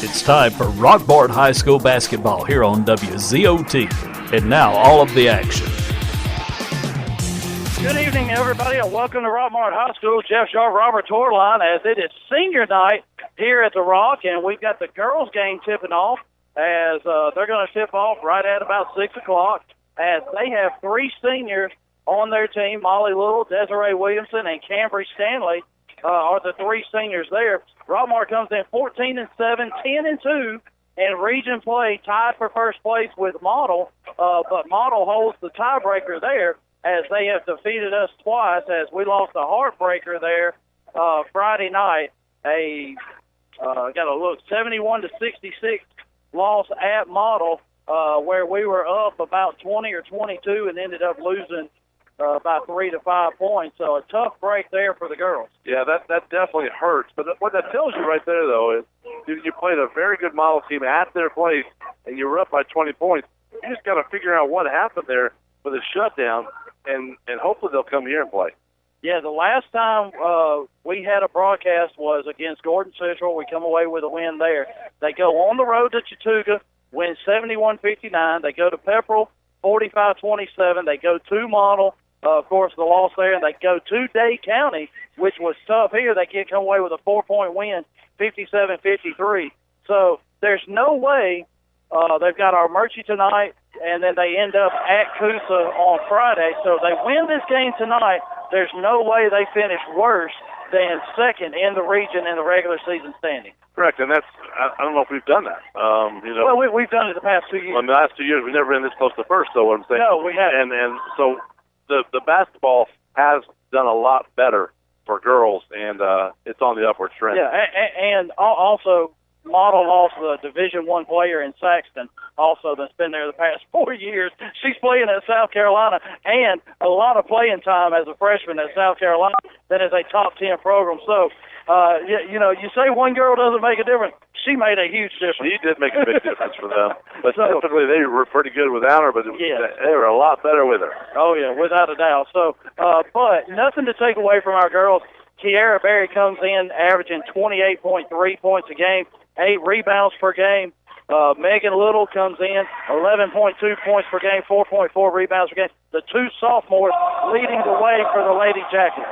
It's time for Rockmart High School basketball here on WZOT. And now, all of the action. Good evening, everybody, and welcome to Rockmart High School. Jeff Shaw, Robert Torline, as it is senior night here at the Rock, and we've got the girls' game tipping off as they're going to tip off right at about 6 o'clock, as they have three seniors on their team. Molly Little, Desiree Williamson, and Cambry Stanley are the three seniors there. Rockmart comes in 14-7, 10-2 in region play, tied for first place with Model, but Model holds the tiebreaker there as they have defeated us twice, as we lost a heartbreaker there Friday night. Got to look, 71-66 loss at Model, where we were up about 20 or 22 and ended up losing about 3 to 5 points. So a tough break there for the girls. Yeah, that definitely hurts. But what that tells you right there, though, is you played a very good Model team at their place, and you were up by 20 points. You just got to figure out what happened there with a shutdown, and hopefully they'll come here and play. Yeah, the last time we had a broadcast was against Gordon Central. We come away with a win there. They go on the road to Chattooga, win 71-59. They go to Pepperell, 45-27. They go to Model, of course, the loss there. And they go to Dade County, which was tough here. They can come away with a 4-point win, 57-53. So there's no way they've got Armurchee tonight, and then they end up at Coosa on Friday. So if they win this game tonight, there's no way they finish worse than second in the region in the regular season standing. Correct, and that's I don't know if we've done that. Well, we've done it the past 2 years. Well, in the last 2 years, we've never been this close to first, though, what I'm saying. No, we haven't. And so the basketball has done a lot better for girls, and it's on the upward trend. Yeah, and also Model lost the Division I player in Saxton, also that's been there the past 4 years. She's playing at South Carolina, and a lot of playing time as a freshman at South Carolina that is a top 10 program. So, you say one girl doesn't make a difference. She made a huge difference. She did make a big difference for them. But typically they were pretty good without her, but they were a lot better with her. Oh, yeah, without a doubt. So, but nothing to take away from our girls. Kiara Berry comes in averaging 28.3 points a game, 8 rebounds per game. Megan Little comes in 11.2 points per game, 4.4 rebounds per game. The two sophomores leading the way for the Lady Jackets.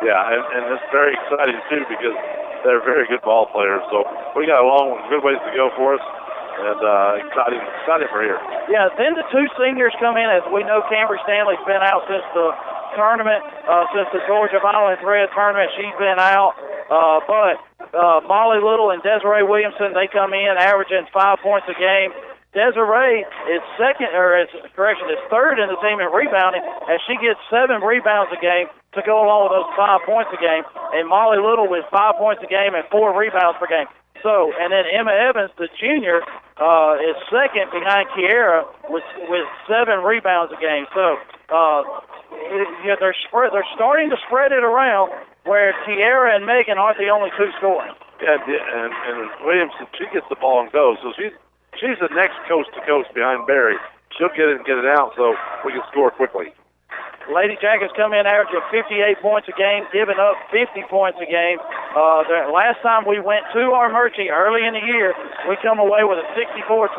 Yeah, and it's very exciting, too, because they're very good ball players. So we got a long, good ways to go for us, and exciting for here. Yeah, then the two seniors come in. As we know, Cambry Stanley's been out since the tournament, since the Georgia Violent Thread tournament. She's been out. But Molly Little and Desiree Williamson, they come in averaging 5 points a game. Desiree is third in the team in rebounding, as she gets 7 rebounds a game to go along with those 5 points a game. And Molly Little with 5 points a game and 4 rebounds per game. So, and then Emma Evans, the junior, is second behind Kiara with 7 rebounds a game. So, they're starting to spread it around, where Kiara and Megan aren't the only two scoring. Yeah, and Williamson, she gets the ball and goes. So she's the next coast to coast behind Barry. She'll get it and get it out so we can score quickly. Lady Jackets come in averaging 58 points a game, giving up 50 points a game. The last time we went to Armurchee early in the year, we come away with a 64-27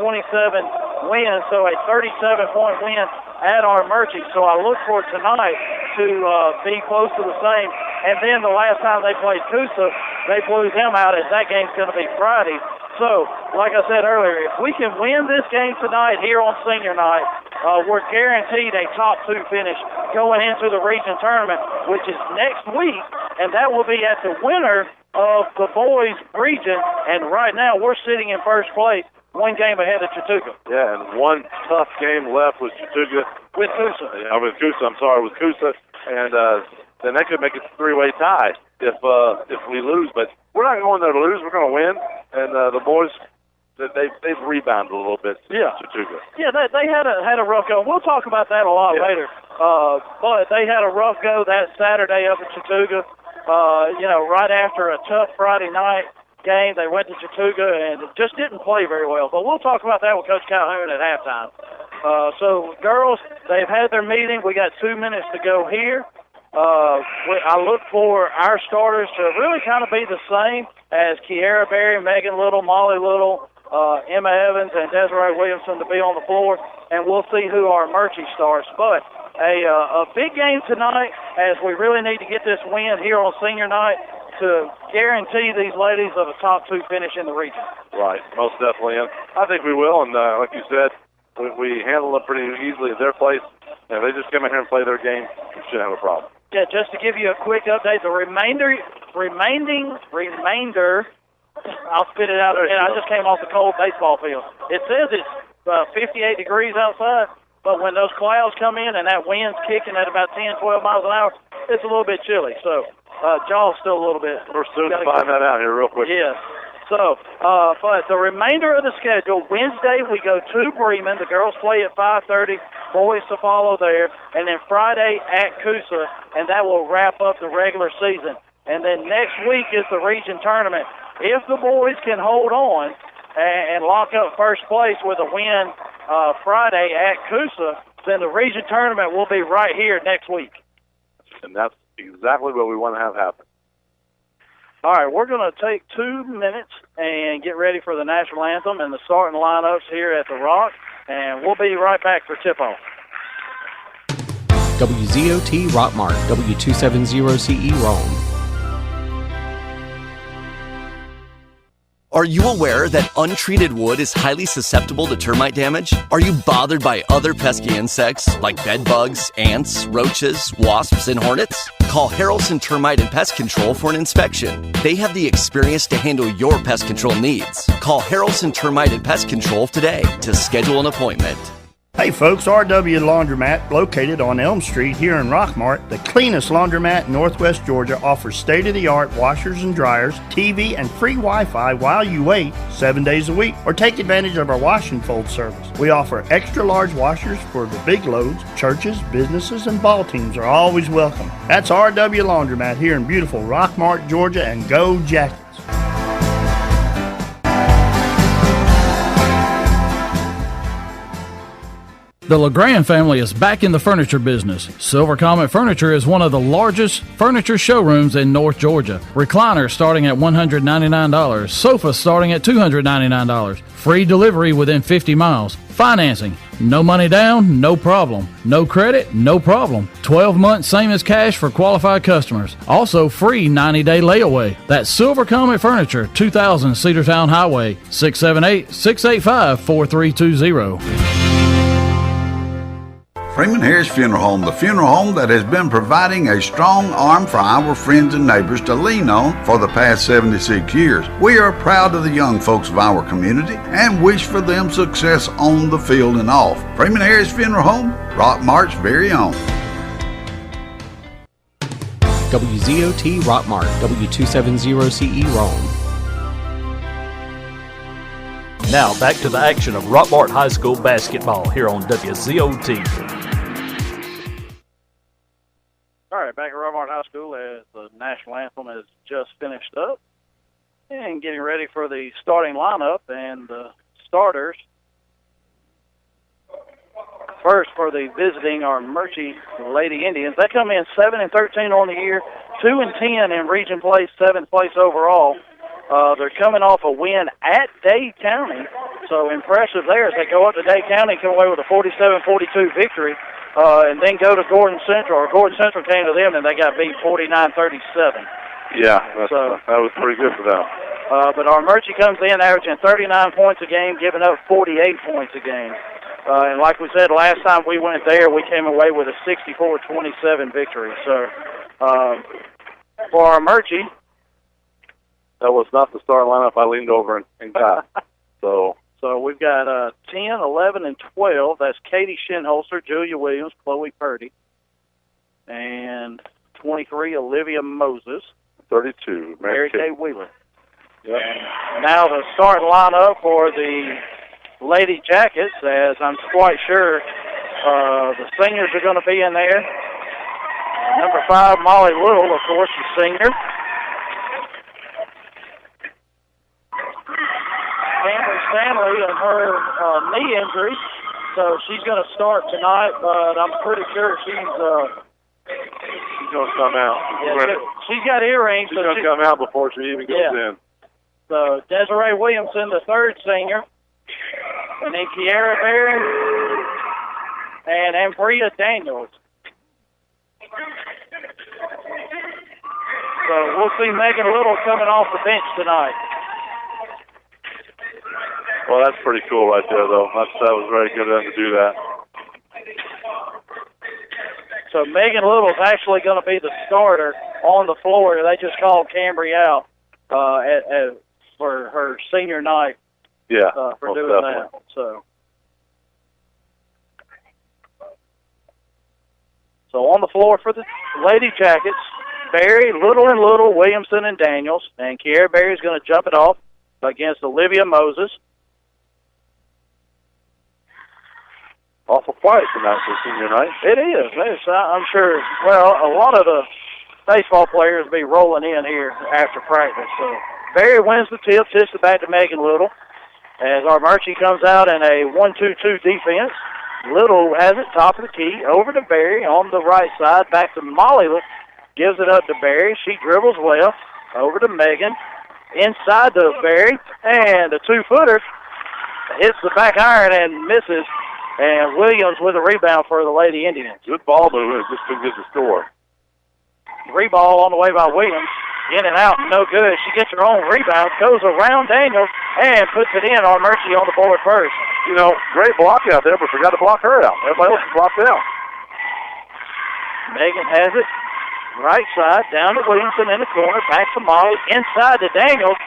win, so a 37-point win at Armurchee. So I look for tonight to be close to the same. And then the last time they played Coosa, they blew them out, as that game's going to be Friday. So, like I said earlier, if we can win this game tonight here on senior night, we're guaranteed a top 2 finish going into the region tournament, which is next week, and that will be at the winner of the boys region. And right now we're sitting in first place, 1 game ahead of Chattooga. Yeah, and one tough game left with Chattooga. With Coosa. Yeah, with Coosa. And then that could make it a 3-way tie if we lose. But we're not going there to lose. We're going to win. And the boys, they've rebounded a little bit. Yeah. Chattooga. Yeah, they had a rough go. We'll talk about that a lot later. But they had a rough go that Saturday up at Chattooga. Right after a tough Friday night game, they went to Chattooga and just didn't play very well. But we'll talk about that with Coach Calhoun at halftime. So girls, they've had their meeting. We got 2 minutes to go here. I look for our starters to really kind of be the same as Kiara Berry, Megan Little, Molly Little, Emma Evans, and Desiree Williamson to be on the floor, and we'll see who our Armurchee starts. But a big game tonight, as we really need to get this win here on senior night to guarantee these ladies of a top 2 finish in the region. Right, most definitely. And I think we will, and like you said, we handle them pretty easily at their place. And if they just come in here and play their game, we shouldn't have a problem. Yeah, just to give you a quick update, the remainder, I'll spit it out again. I just came off the cold baseball field. It says it's 58 degrees outside, but when those clouds come in and that wind's kicking at about 10, 12 miles an hour, it's a little bit chilly. So, jaw's still a little bit. We're soon to find that out here real quick. Yes. So, but the remainder of the schedule, Wednesday we go to Bremen. The girls play at 5:30, boys to follow there. And then Friday at Coosa, and that will wrap up the regular season. And then next week is the region tournament. If the boys can hold on and lock up first place with a win Friday at Coosa, then the region tournament will be right here next week. And that's exactly what we want to have happen. All right, we're going to take 2 minutes and get ready for the national anthem and the starting lineups here at the Rock, and we'll be right back for tip-off. WZOT Rockmart, W270CE Rome. Are you aware that untreated wood is highly susceptible to termite damage? Are you bothered by other pesky insects like bed bugs, ants, roaches, wasps, and hornets? Call Harrelson Termite and Pest Control for an inspection. They have the experience to handle your pest control needs. Call Harrelson Termite and Pest Control today to schedule an appointment. Hey folks, RW Laundromat, located on Elm Street here in Rockmart, the cleanest laundromat in Northwest Georgia, offers state-of-the-art washers and dryers, TV, and free Wi-Fi while you wait 7 days a week, or take advantage of our wash and fold service. We offer extra-large washers for the big loads. Churches, businesses, and ball teams are always welcome. That's RW Laundromat here in beautiful Rockmart, Georgia, and go Jackets! The LeGrand family is back in the furniture business. Silver Comet Furniture is one of the largest furniture showrooms in North Georgia. Recliners starting at $199. Sofas starting at $299. Free delivery within 50 miles. Financing. No money down, no problem. No credit, no problem. 12 months, same as cash for qualified customers. Also free 90-day layaway. That's Silver Comet Furniture, 2000 Cedartown Highway, 678-685-4320. Freeman Harris Funeral Home, the funeral home that has been providing a strong arm for our friends and neighbors to lean on for the past 76 years. We are proud of the young folks of our community and wish for them success on the field and off. Freeman Harris Funeral Home, Rockmart's very own. WZOT Rockmart, W270CE Rome. Now back to the action of Rockmart High School basketball here on WZOT. All right, back at Rockmart High School as the national anthem has just finished up and getting ready for the starting lineup and the starters. First, for the visiting Armurchee Lady Indians, they come in 7-13 on the year, 2-10 in region play, 7th place overall. They're coming off a win at Dade County, so impressive there as they go up to Dade County, come away with a 47-42 victory, and then go to Gordon Central. Or Gordon Central came to them, and they got beat 49-37. Yeah, that was pretty good for them. But Armurchee comes in averaging 39 points a game, giving up 48 points a game. And like we said, last time we went there, we came away with a 64-27 victory. So for Armurchee, that was not the starting lineup I leaned over and got. So we've got 10, 11, and 12. That's Katie Shinholster, Julia Williams, Chloe Purdy, and 23, Olivia Moses. 32, Mary Kay Wheeler. Yep. And now the starting lineup for the Lady Jackets, as I'm quite sure the seniors are going to be in there. Number 5, Molly Little, of course, the senior. Amber Stanley and her knee injury, so she's going to start tonight, but I'm pretty sure she's She's going to come out. Yeah, she's got earrings. She's going to come out before she even goes in. So Desiree Williamson, the third senior. And then Kiara Berry and Ambria Daniels. So we'll see Megan Little coming off the bench tonight. Well, that's pretty cool right there, though. That was very good of them to do that. So Megan Little's actually going to be the starter on the floor. They just called Cambry out for her senior night. Yeah, for doing that. So on the floor for the Lady Jackets, Berry, Little and Little, Williamson and Daniels, and Kiara Berry's going to jump it off against Olivia Moses. Awful quiet tonight for senior night. It is. I'm sure. Well, a lot of the baseball players will be rolling in here after practice. So Berry wins the tip, tips it back to Megan Little. As Armurchee comes out in a 1-2-2 defense. Little has it top of the key, over to Berry on the right side, back to Molly. Gives it up to Berry. She dribbles left, over to Megan. Inside to Berry, and a two-footer hits the back iron and misses. And Williams with a rebound for the Lady Indians. Good ball movement, just couldn't get the score. Reball on the way by Williams. In and out, no good. She gets her own rebound, goes around Daniels, and puts it in. Armurchee on the board first. You know, great block out there, but forgot to block her out. Everybody else blocked out. Megan has it. Right side, down to Williamson in the corner, back to Molly, inside to Daniels.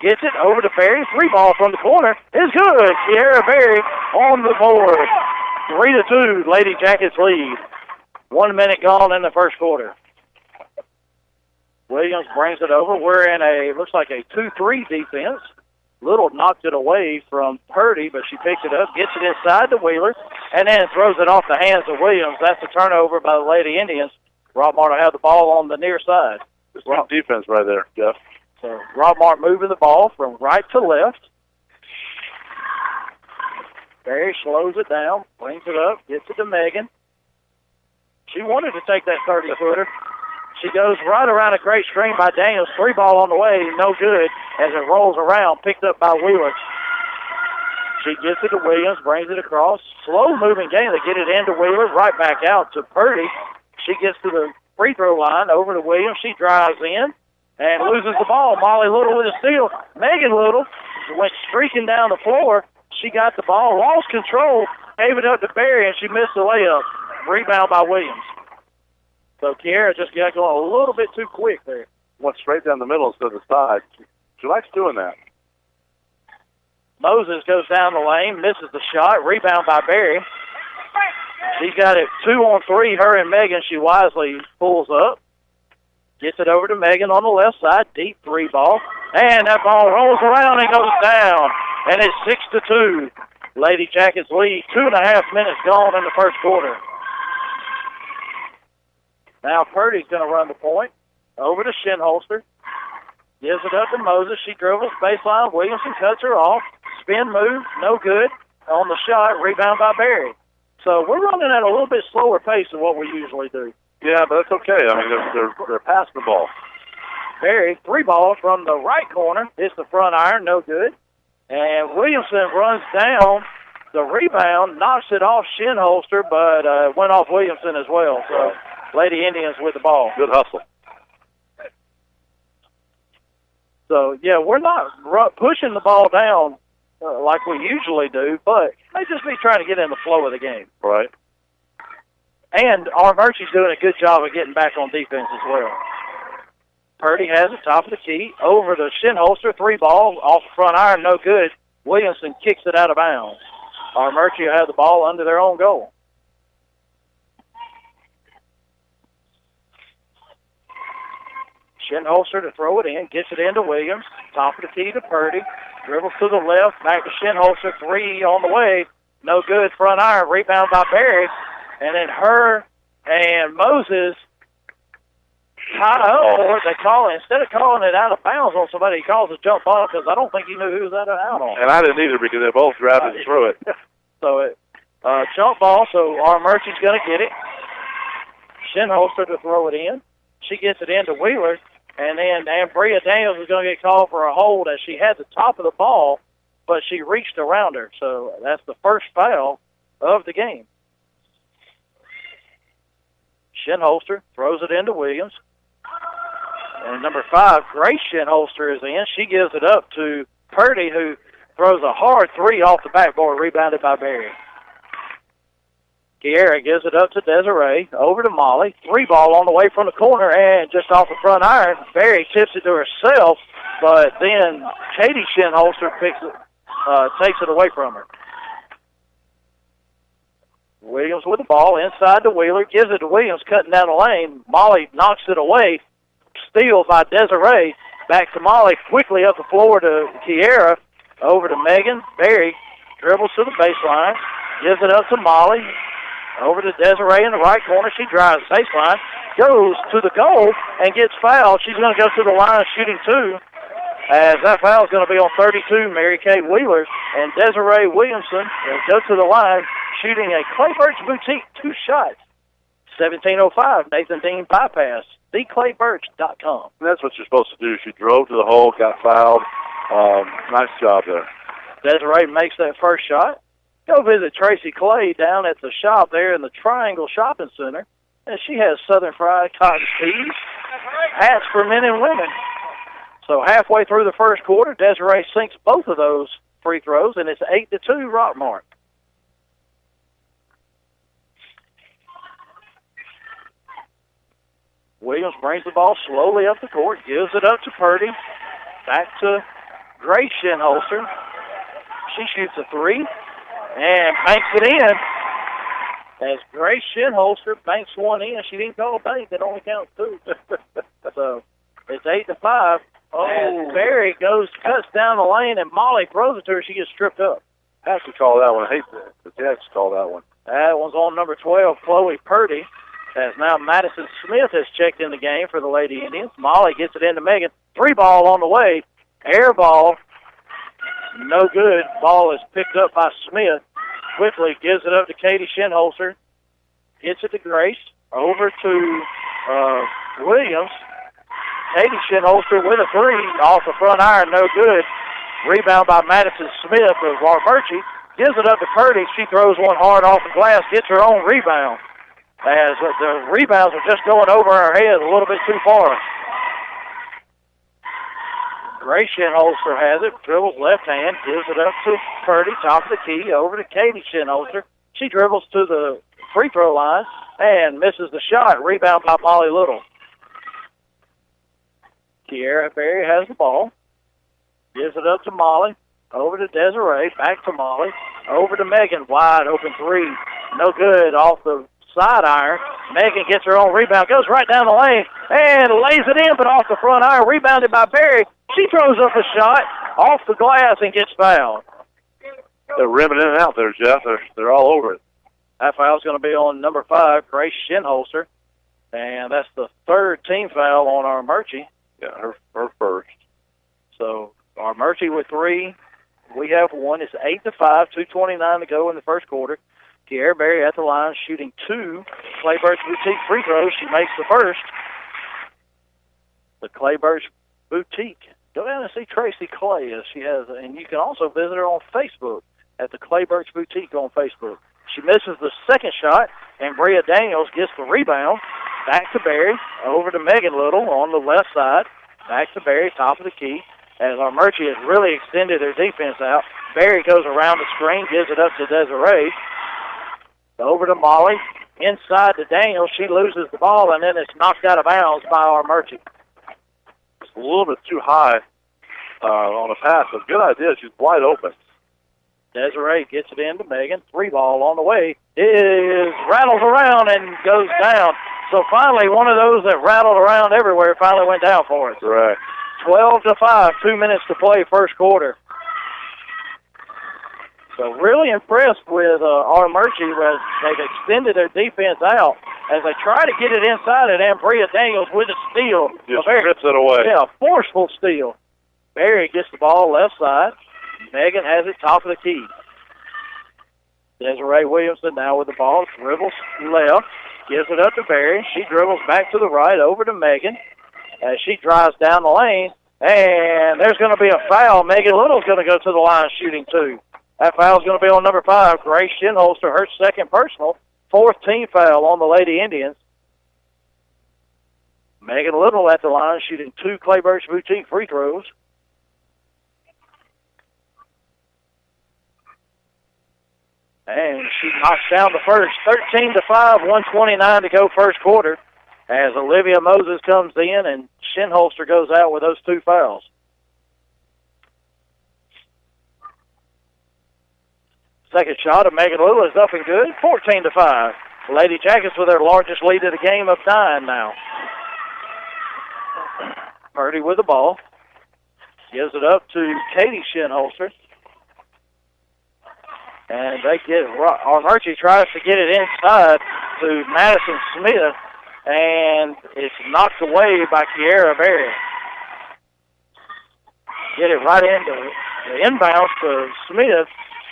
Gets it over to Berry. Three ball from the corner is good. Kiara Berry on the board. 3-2, Lady Jackets lead. 1 minute gone in the first quarter. Williams brings it over. We're in looks like a 2-3 defense. Little knocked it away from Purdy, but she picks it up, gets it inside to Wheeler, and then throws it off the hands of Williams. That's a turnover by the Lady Indians. Rockmart will have the ball on the near side. It's good defense right there, Jeff. So Rockmart moving the ball from right to left. Berry slows it down, brings it up, gets it to Megan. She wanted to take that 30-footer. She goes right around a great screen by Daniels. Three ball on the way, no good as it rolls around, picked up by Wheeler. She gets it to Williams, brings it across. Slow-moving game. They get it into Wheeler, right back out to Purdy. She gets to the free throw line, over to Williams. She drives in and loses the ball. Molly Little with a steal. Megan Little went streaking down the floor. She got the ball, lost control, gave it up to Berry, and she missed the layup. Rebound by Williams. So Kiara just got going a little bit too quick there. Went straight down the middle instead of the side. She likes doing that. Moses goes down the lane, misses the shot. Rebound by Berry. She's got it 2-on-3, her and Megan. She wisely pulls up. Gets it over to Megan on the left side. Deep three ball. And that ball rolls around and goes down. And it's 6-2. Lady Jackets lead. 2.5 minutes gone in the first quarter. Now Purdy's going to run the point. Over to Shinholster. Gives it up to Moses. She dribbles baseline. Williamson cuts her off. Spin move. No good. On the shot. Rebound by Berry. So we're running at a little bit slower pace than what we usually do. Yeah, but that's okay. I mean, they're passing the ball. Berry, three ball from the right corner. Hits the front iron. No good. And Williamson runs down the rebound. Knocks it off Shinholster, but went off Williamson as well. So Lady Indians with the ball. Good hustle. So, yeah, we're not pushing the ball down like we usually do, but they just be trying to get in the flow of the game. Right. And Armurchee's doing a good job of getting back on defense as well. Purdy has it, top of the key, over the Shinholster, three ball, off the front iron, no good. Williamson kicks it out of bounds. Armurchee will have the ball under their own goal. Shinholster to throw it in, gets it into Williams, top of the key to Purdy, dribbles to the left, back to Shinholster, three on the way, no good, front iron, rebound by Berry, and then her and Moses tie up for it. They call it, instead of calling it out of bounds on somebody, he calls a jump ball because I don't think he knew who was out on. And I didn't either because they both grabbed it and threw it. So jump ball, so Armurchee's going to get it. Shinholster to throw it in. She gets it into Wheeler, and then Ambria Daniels is going to get called for a hold as she had the top of the ball, but she reached around her. So that's the first foul of the game. Shinholster throws it into Williams. And number 5, Grace Shinholster is in. She gives it up to Purdy, who throws a hard three off the backboard, rebounded by Berry. Kiera gives it up to Desiree, over to Molly. 3-ball on the way from the corner, and just off the front iron. Berry tips it to herself, but then Katie Shinholster takes it away from her. Williams with the ball inside to Wheeler, gives it to Williams, cutting down the lane. Molly knocks it away. Steal by Desiree. Back to Molly, quickly up the floor to Kiera. Over to Megan. Berry dribbles to the baseline, gives it up to Molly. Over to Desiree in the right corner. She drives the baseline, goes to the goal, and gets fouled. She's going to go to the line shooting 2, as that foul is going to be on 32, Mary Kay Wheeler. And Desiree Williamson will go to the line shooting a Clay Birch Boutique 2 shots. 17:05, Nathan Dean bypass. TheClayBirch.com. That's what you're supposed to do. She drove to the hole, got fouled. Nice job there. Desiree makes that first shot. Go visit Tracy Clay down at the shop there in the Triangle Shopping Center. And she has Southern Fried Cotton Tees, hats for men and women. So halfway through the first quarter, Desiree sinks both of those free throws, and it's 8-2 Rockmart. Williams brings the ball slowly up the court, gives it up to Purdy. Back to Grace Shinholster. She shoots a 3 and banks it in. As Grace Shinholster banks one in, she didn't call a bank. That only counts 2. So it's 8-5. Oh, Berry cuts down the lane, and Molly throws it to her. She gets stripped up. Has to call that one. I hate that, but they have to call that one. That one's on number 12, Chloe Purdy. As now Madison Smith has checked in the game for the Lady Indians. Molly gets it into Megan. 3-ball on the way. Air ball. No good. Ball is picked up by Smith. Quickly gives it up to Katie Shinholster. Gets it to Grace. Over to Williams. Katie Shinholster with a 3 off the front iron. No good. Rebound by Madison Smith of Armurchee. Gives it up to Purdy. She throws one hard off the glass. Gets her own rebound. As the rebounds are just going over her head a little bit too far. Grace Shinholster has it, dribbles left hand, gives it up to Purdy, top of the key, over to Katie Shinholster. She dribbles to the free throw line and misses the shot. Rebound by Molly Little. Kiera Berry has the ball, gives it up to Molly, over to Desiree, back to Molly, over to Megan, wide open 3, no good, off the side iron. Megan gets her own rebound, goes right down the lane, and lays it in, but off the front iron, rebounded by Berry. She throws up a shot off the glass and gets fouled. They're rimming in and out there, Jeff. They're all over it. That foul's going to be on number 5, Grace Shinholster, and that's the 3rd team foul on Armurchee. Yeah, her first. So Armurchee with 3. We have 1. It's 8-5, 2:29 to go in the first quarter. Kiera Berry at the line shooting 2 Clay Birch Boutique free throws. She makes the first. The Clay Birch Boutique. Go down and see Tracy Clay as she has, and you can also visit her on Facebook at the Clay Birch Boutique on Facebook. She misses the second shot, and Bria Daniels gets the rebound. Back to Berry, over to Megan Little on the left side. Back to Berry, top of the key. As Armurchee has really extended their defense out, Berry goes around the screen, gives it up to Desiree. Over to Molly, inside to Daniels. She loses the ball, and then it's knocked out of bounds by Armurchee. It's a little bit too high on a pass, but good idea. She's wide open. Desiree gets it into Megan. 3-ball on the way. It rattles around and goes down. So finally, one of those that rattled around everywhere finally went down for us. Right. 12-5, 2 minutes to play first quarter. So really impressed with Armurchee as they've extended their defense out as they try to get it inside, and Ambria Daniels with a steal. Just strips it away. Yeah, forceful steal. Berry gets the ball left side. Megan has it top of the key. Desiree Williamson now with the ball, dribbles left, gives it up to Barry. She dribbles back to the right over to Megan as she drives down the lane. And there's going to be a foul. Megan Little's going to go to the line shooting 2. That foul's going to be on number 5, Grace Shinholster, her second personal, 4th team foul on the Lady Indians. Megan Little at the line shooting 2 Clay Birch Boutique free throws. And she knocks down the first, 13-5, 1:29 to go first quarter, as Olivia Moses comes in and Shinholster goes out with those 2 fouls. Second shot of Megan Little is up and good, 14-5. Lady Jackets with their largest lead of the game of 9 now. Purdy with the ball. Gives it up to Katie Shinholster. And they get Armurchee tries to get it inside to Madison Smith, and it's knocked away by Kiara Berry. Get it right into the inbounds to Smith,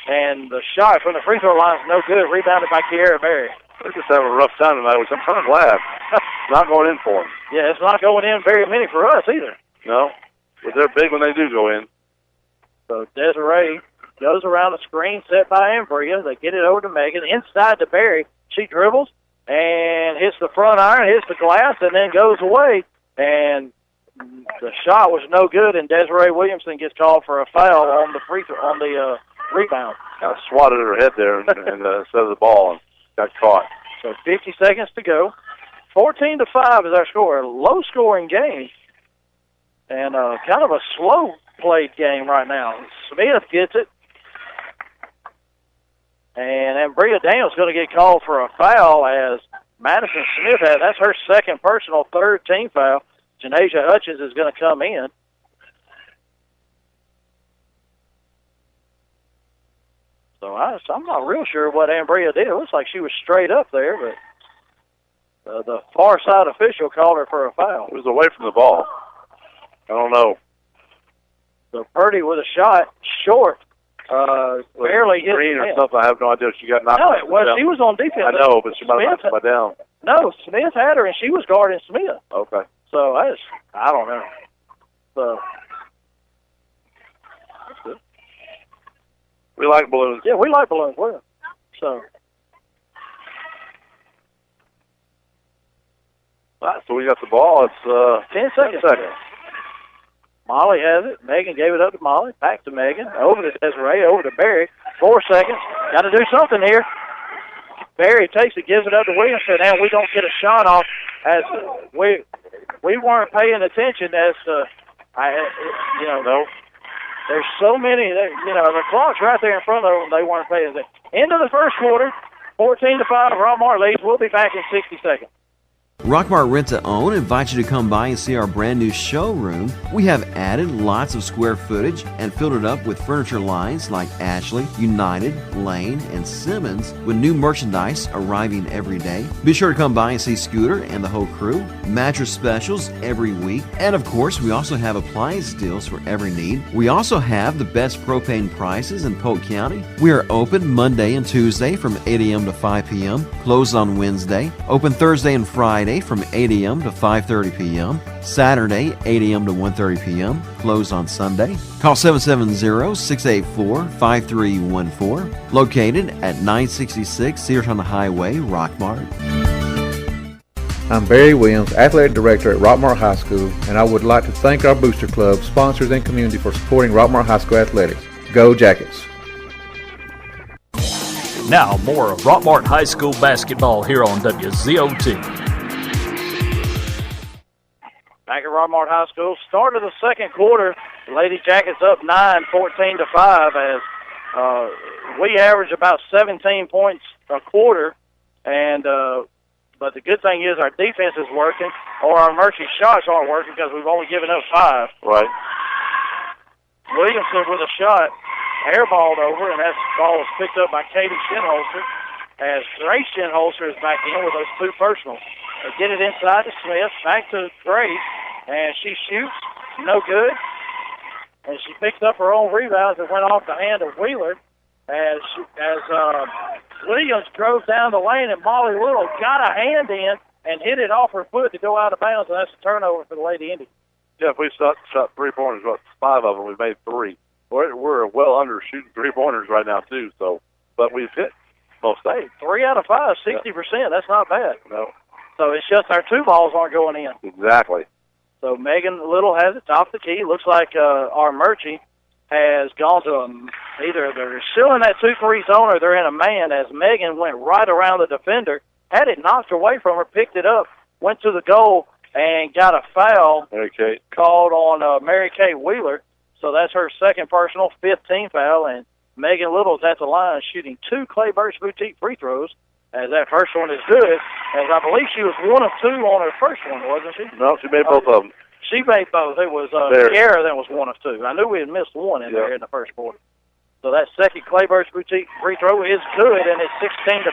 and the shot from the free throw line is no good. Rebounded by Kiara Berry. They're just having a rough time tonight, which I'm kind of glad. It's not going in for them. Yeah, it's not going in very many for us either. No, but they're big when they do go in. So Desiree goes around the screen set by Ambria. They get it over to Megan. Inside to Barry. She dribbles and hits the front iron, hits the glass, and then goes away. And the shot was no good, and Desiree Williamson gets called for a foul on the free throw, on the rebound. Kind of swatted her head there and instead of the ball and got caught. So 50 seconds to go. 14-5 is our score. A low-scoring game and kind of a slow-played game right now. Smith gets it. And Ambria Daniels going to get called for a foul as Madison Smith that's her second personal, 3rd team foul. Janasia Hutchins is going to come in. So I'm not real sure what Ambria did. It looks like she was straight up there, but the far side official called her for a foul. It was away from the ball. I don't know. So Purdy with a shot, short. Barely hit green or something. I have no idea. She got knocked. No, it was. She was on defense. I know, but she might have knocked somebody down. No, Smith had her, and she was guarding Smith. Okay. So I don't know. So that's good. We like balloons. Yeah, we like balloons. Well, so. All right, so we got the ball. It's 10 seconds. Molly has it. Megan gave it up to Molly. Back to Megan. Over to Desiree. Over to Barry. 4 seconds. Got to do something here. Barry takes it, gives it up to Williamson, and we don't get a shot off as we weren't paying attention as there's so many. The clock's right there in front of them. They weren't paying attention. End of the first quarter. 14-5. Rockmart leads. We'll be back in 60 seconds. Rockmart Rent to Own invites you to come by and see our brand new showroom. We have added lots of square footage and filled it up with furniture lines like Ashley, United, Lane, and Simmons, with new merchandise arriving every day. Be sure to come by and see Scooter and the whole crew. Mattress specials every week. And of course, we also have appliance deals for every need. We also have the best propane prices in Polk County. We are open Monday and Tuesday from 8 a.m. to 5 p.m., closed on Wednesday, open Thursday and Friday from 8 a.m. to 5:30 p.m., Saturday 8 a.m. to 1:30 p.m., closed on Sunday. Call 770-684-5314, located at 966 Cedarton Highway, Rockmart. I'm Barry Williams, Athletic Director at Rockmart High School, and I would like to thank our Booster Club, sponsors, and community for supporting Rockmart High School athletics. Go Jackets! Now more of Rockmart High School basketball here on WZOT. Back at Rockmart High School, start of the second quarter, the Lady Jackets up 9, 14-5, as we average about 17 points a quarter, and but the good thing is our defense is working, or our Armurchee shots aren't working because we've only given up 5. Right. Williamson with a shot, airballed over, and that ball was picked up by Katie Shinholster, as Grace Shinholster is back in with those 2 personals. They get it inside to Smith, back to Grace, and she shoots, no good. And she picks up her own rebounds and went off the hand of Wheeler as Williams drove down the lane, and Molly Little got a hand in and hit it off her foot to go out of bounds, and that's a turnover for the Lady Indians. Yeah, if we shot 3-pointers, about 5 of them, we made 3. We're well under shooting 3-pointers right now, too, so, but we've hit most of them. 3 out of 5, 60%. That's not bad. No. So it's just our 2 balls aren't going in. Exactly. So Megan Little has it top of the key. Looks like Armurchee has gone to either they're still in that 2-3 zone or they're in a man, as Megan went right around the defender, had it knocked away from her, picked it up, went to the goal, and got a foul called on Mary Kay Wheeler. So that's her second personal, 15th foul, and Megan Little's at the line shooting 2 Clay Birch Boutique free throws, as that first one is good, as I believe she was 1 of 2 on her first one, wasn't she? No, she made both of them. She made both. It was Kiara that was 1 of 2. I knew we had missed 1 in there in the first quarter. So that second Clay Birch Boutique free throw is good, and it's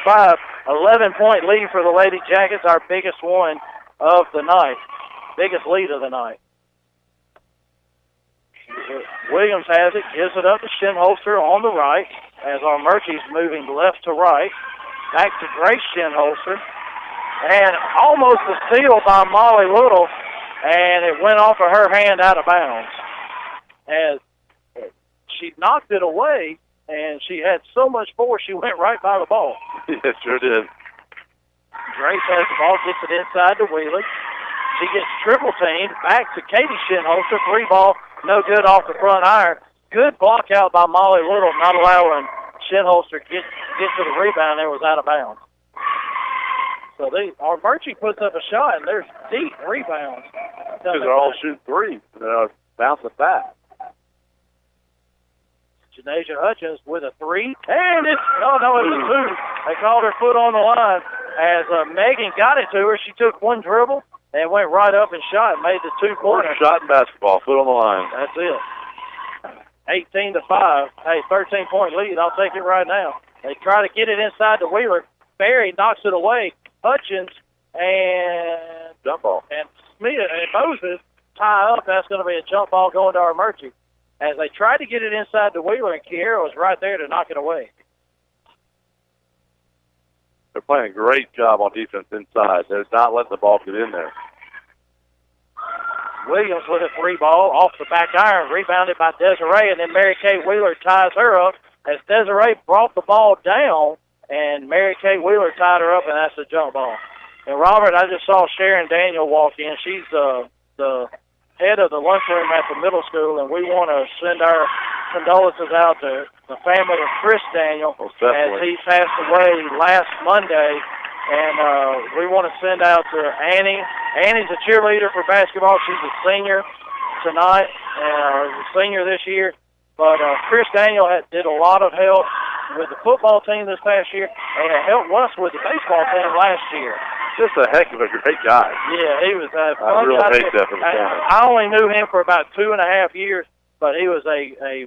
16-5. 11-point lead for the Lady Jackets, our biggest one of the night. Biggest lead of the night. Williams has it, gives it up to Shinholster on the right, as Armurchee's moving left to right. Back to Grace Shinholster. And almost a steal by Molly Little, and it went off of her hand out of bounds. As she knocked it away, and she had so much force, she went right by the ball. Yes, sure did. Grace has the ball, gets it inside to Wheeler. She gets triple-teamed. Back to Katie Shinholster. 3 ball, no good off the front iron. Good block out by Molly Little, not allowing Shinholster to get to the rebound. There was out of bounds. So Armurchee puts up a shot, and there's deep rebounds. Because they're all shooting 3. They're bouncing back. Janasia Hutchins with a 3. And it was a 2. They called her foot on the line. As Megan got it to her, she took 1 dribble and went right up and shot, made the 2-pointer. Shot in basketball, foot on the line. That's it. 18-5. Hey, 13-point lead. I'll take it right now. They try to get it inside to Wheeler. Barry knocks it away. Hutchins and jump ball. And Smith and Moses tie up. That's going to be a jump ball going to Armurchee. As they tried to get it inside to Wheeler, and Kiera was right there to knock it away. They're playing a great job on defense inside. They're not letting the ball get in there. Williams with a 3 ball off the back iron, rebounded by Desiree, and then Mary Kay Wheeler ties her up as Desiree brought the ball down, and Mary Kay Wheeler tied her up, and that's a jump ball. And Robert, I just saw Sharon Daniel walk in. She's the head of the lunchroom at the middle school, and we want to send our condolences out to the family of Chris Daniel as he passed away last Monday. And we want to send out to Annie. Annie's a cheerleader for basketball. She's a senior tonight, senior this year. But Chris Daniel did a lot of help with the football team this past year, and helped us with the baseball team last year. Just a heck of a great guy. Yeah, he was a fun I really guy. hate that for the family. I only knew him for about 2.5 years, but he was a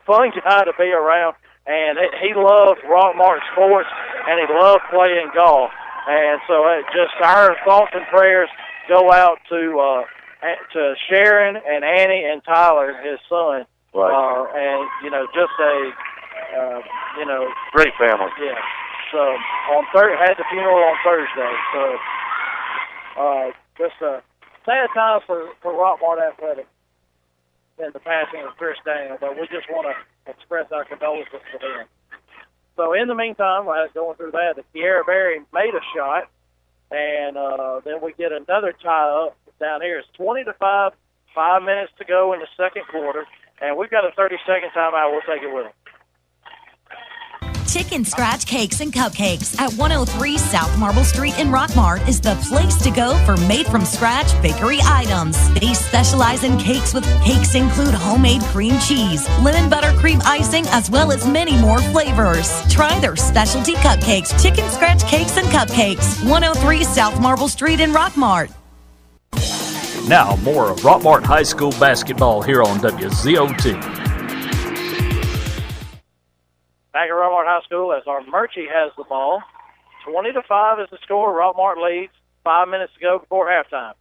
fun guy to be around, and he loved Rockmart sports, and he loved playing golf. And so just our thoughts and prayers go out to Sharon and Annie and Tyler, his son. Right. And, just a, great family. Yeah. So had the funeral on Thursday. So just a sad time for Rockmart Athletics in the passing of Chris Daniel, but we just want to express our condolences to him. So in the meantime, while I was going through that, the Kiera Berry made a shot, and then we get another tie up down here. It's 20-5, 5 minutes to go in the second quarter, and we've got a 30-second timeout. We'll take it with them. Chicken Scratch Cakes and Cupcakes at 103 South Marble Street in Rockmart is the place to go for made-from-scratch bakery items. They specialize in cakes cakes include homemade cream cheese, lemon buttercream icing, as well as many more flavors. Try their specialty cupcakes, Chicken Scratch Cakes and Cupcakes, 103 South Marble Street in Rockmart. Now more of Rockmart High School basketball here on WZOT. Back at Rockmart High School as Armurchee has the ball. 20-5 is the score. Rockmart leads. 5 minutes to go before halftime.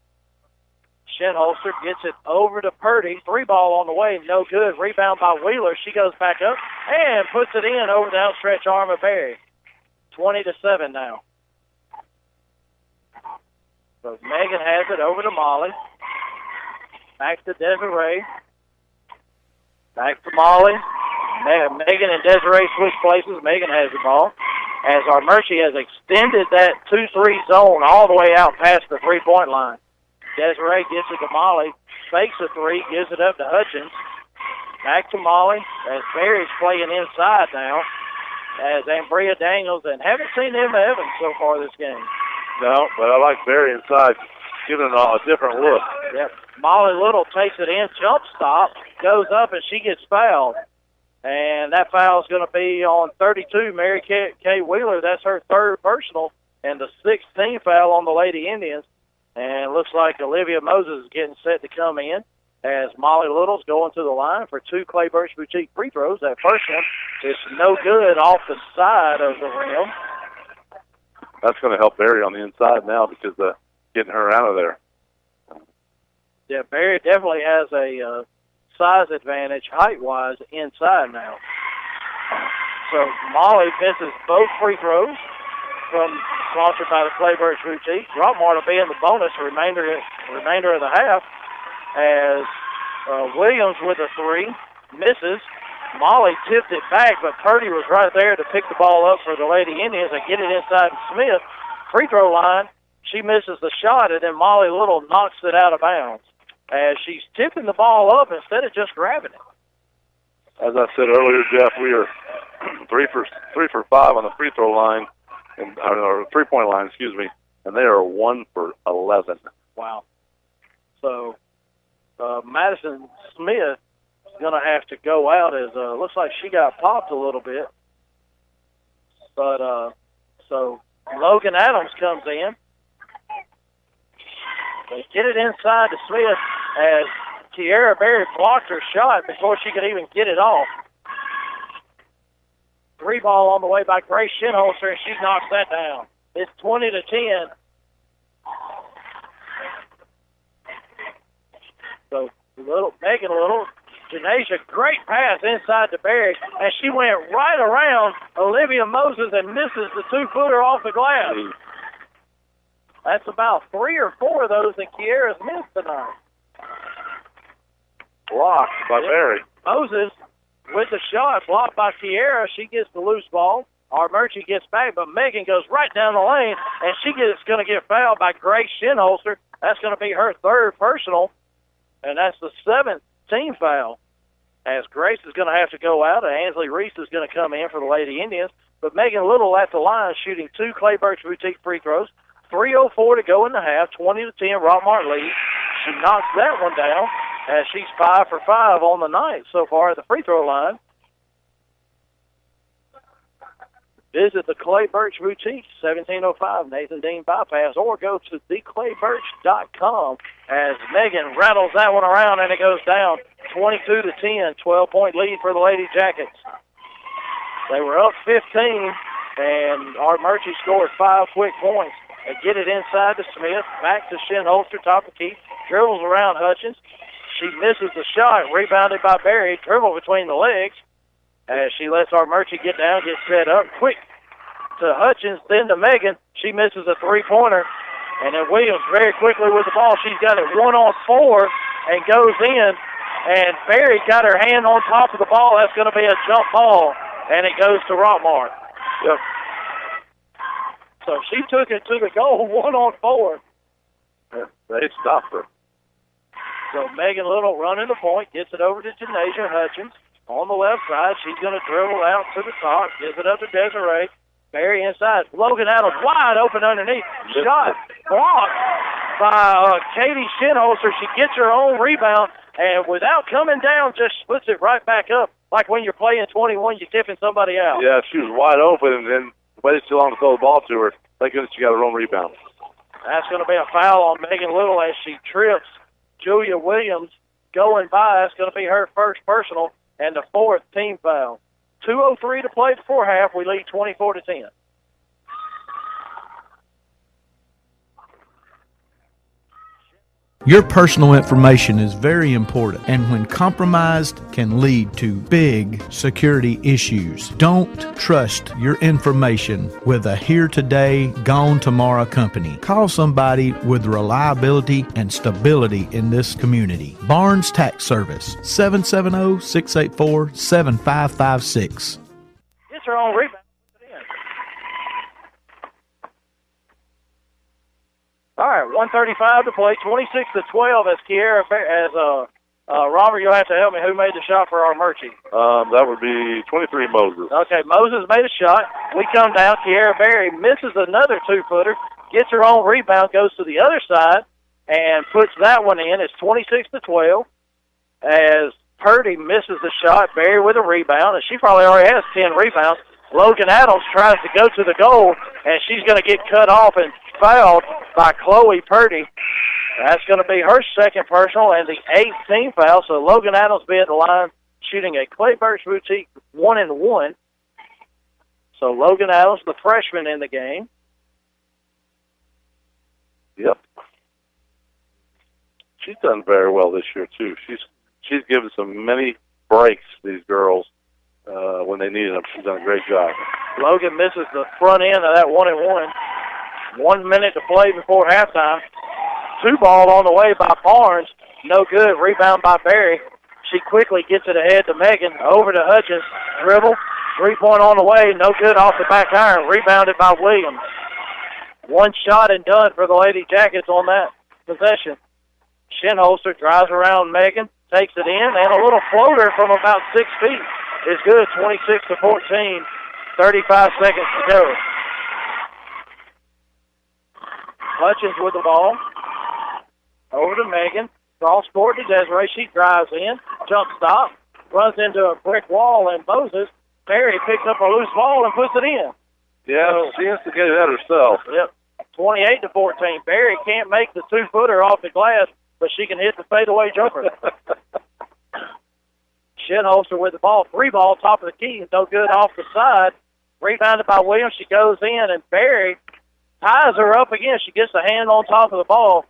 Shinholster gets it over to Purdy. 3 ball on the way. No good. Rebound by Wheeler. She goes back up and puts it in over the outstretched arm of Berry. 20-7 now. So Megan has it over to Molly. Back to Desiree. Back to Molly. Megan and Desiree switch places. Megan has the ball. As Armurchee has extended that 2-3 zone all the way out past the three-point line. Desiree gets it to Molly. Fakes a three. Gives it up to Hutchins. Back to Molly. As Barry's playing inside now. As Ambria Daniels, and haven't seen Emma Evans so far this game. No, but I like Barry inside, giving it a different look. Yep. Molly Little takes it in, jump stop, goes up, and she gets fouled. And that foul is going to be on 32, Mary Kay Wheeler. That's her third personal, and the 16th foul on the Lady Indians. And it looks like Olivia Moses is getting set to come in as Molly Little's going to the line for 2 Clay Birch Boutique free throws. That first one is no good off the side of the rim. That's going to help Barry on the inside now because getting her out of there. Yeah, Barry definitely has a size advantage height-wise inside now. So Molly misses both free throws sponsored by the Clay Birch Boutique. Rockmart will be in the bonus the remainder of the half as Williams with a three misses. Molly tipped it back, but Purdy was right there to pick the ball up for the Lady Indians and get it inside Smith. Free throw line, she misses the shot, and then Molly Little knocks it out of bounds as she's tipping the ball up instead of just grabbing it. As I said earlier, Jeff, we are 3 for 5 on the free throw line, or 3-point line, excuse me, and they are 1 for 11. Wow. So Madison Smith is going to have to go out as looks like she got popped a little bit. But so Logan Adams comes in. They get it inside to Smith as Kiara Berry blocked her shot before she could even get it off. 3 ball on the way by Grace Shinholster, and she knocks that down. It's 20-10. So Megan Little, Janasia, great pass inside to Berry, and she went right around Olivia Moses and misses the 2-footer off the glass. That's about 3 or 4 of those that Kiara's missed tonight. Blocked by Berry. Moses with the shot, blocked by Kiara. She gets the loose ball. Armurchee gets back, but Megan goes right down the lane, and going to get fouled by Grace Shinholster. That's going to be her third personal, and that's the 7th team foul. As Grace is going to have to go out, and Ansley Reese is going to come in for the Lady Indians. But Megan Little at the line shooting 2 Clay Birch Boutique free throws. 3:04 to go in the half, 20-10, Rockmart lead. She knocks that one down as she's 5 for 5 on the night so far at the free throw line. Visit the Clay Birch Boutique, 1705 Nathan Dean Bypass, or go to theclaybirch.com as Megan rattles that one around and it goes down 22-10, 12-point lead for the Lady Jackets. They were up 15, and Armurchee scored 5 quick points. They get it inside to Smith, back to Shinholster, top of key, dribbles around Hutchins. She misses the shot, rebounded by Berry, dribble between the legs. As she lets Armurchee get down, get set up, quick to Hutchins, then to Megan. She misses a 3-pointer, and then Williams very quickly with the ball. She's got it 1-on-4 and goes in, and Berry got her hand on top of the ball. That's going to be a jump ball, and it goes to Rockmart. Yep. So she took it to the goal 1-on-4. Yeah, they stopped her. So Megan Little running the point, gets it over to Janasia Hutchins. On the left side, she's going to dribble out to the top, gives it up to Desiree. Barry inside. Logan Adams wide open underneath. Shot blocked by Katie Shinholster. She gets her own rebound, and without coming down, just puts it right back up. Like when you're playing 21, you're tipping somebody out. Yeah, she was wide open, and then waited too long to throw the ball to her. Thank goodness she got her own rebound. That's going to be a foul on Megan Little as she trips Julia Williams going by. That's going to be her first personal and the 4th team foul. 2:03 to play before half. We lead 24-10. Your personal information is very important, and when compromised can lead to big security issues. Don't trust your information with a here today, gone tomorrow company. Call somebody with reliability and stability in this community. Barnes Tax Service, 770-684-7556. Gets her own rebound. All right, 1:35 to play, 26-12 as Kiera, Robert, you'll have to help me. Who made the shot for Armurchee? That would be 23 Moses. Okay, Moses made a shot. We come down. Kiera Berry misses another two-footer, gets her own rebound, goes to the other side, and puts that one in. It's 26-12 as Purdy misses the shot. Berry with a rebound, and she probably already has 10 rebounds. Logan Adams tries to go to the goal, and she's going to get cut off and fouled by Chloe Purdy. That's going to be her second personal and the 8th team foul. So Logan Adams be at the line shooting a Clay Birch Boutique 1-1. So Logan Adams, the freshman in the game. Yep. She's done very well this year too. She's given some many breaks, these girls, when they needed them. She's done a great job. Logan misses the front end of that 1-1. 1 minute to play before halftime. Two ball on the way by Barnes. No good. Rebound by Berry. She quickly gets it ahead to Megan. Over to Hutchins. Dribble. 3-point on the way. No good off the back iron. Rebounded by Williams. One shot and done for the Lady Jackets on that possession. Shinholster drives around Megan. Takes it in. And a little floater from about 6 feet is good. 26-14. 35 seconds to go. Hutchins with the ball. Over to Megan. Cross court to Desiree. She drives in. Jump stop. Runs into a brick wall, and Moses. Berry picks up a loose ball and puts it in. Yeah, she instigated that herself. Yep. 28-14. Berry can't make the two-footer off the glass, but she can hit the fadeaway jumper. Shinholster with the ball. Free ball, top of the key. No good off the side. Rebounded by Williams. She goes in, and Berry ties her up again. She gets the hand on top of the ball,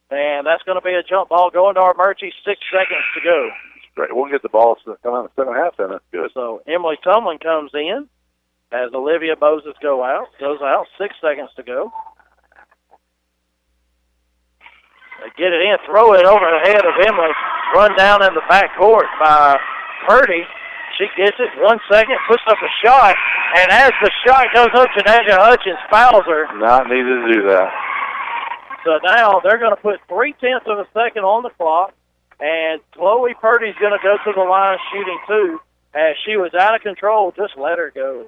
and that's going to be a jump ball going to Armurchee. 6 seconds to go. Great. We'll get the ball to come out in the second half, then. That's good. So Emily Tumlin comes in as Olivia Moses goes out. 6 seconds to go. They get it in, throw it over the head of Emily. Run down in the back court by Purdy. She gets it. 1 second, puts up a shot, and as the shot goes up, Janasia Hutchins fouls her. Not needed to do that. So now they're going to put 0.3 of a second on the clock, and Chloe Purdy's going to go to the line shooting 2. As she was out of control, just let her go.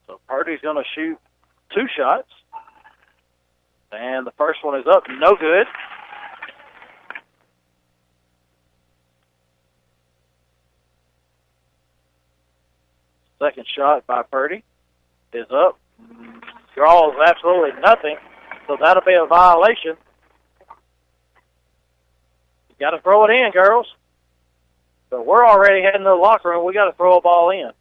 So Purdy's going to shoot 2 shots. And the first one is up, no good. Second shot by Purdy is up. Draws absolutely nothing, so that'll be a violation. You got to throw it in, girls. So we're already heading to the locker room. We got to throw a ball in.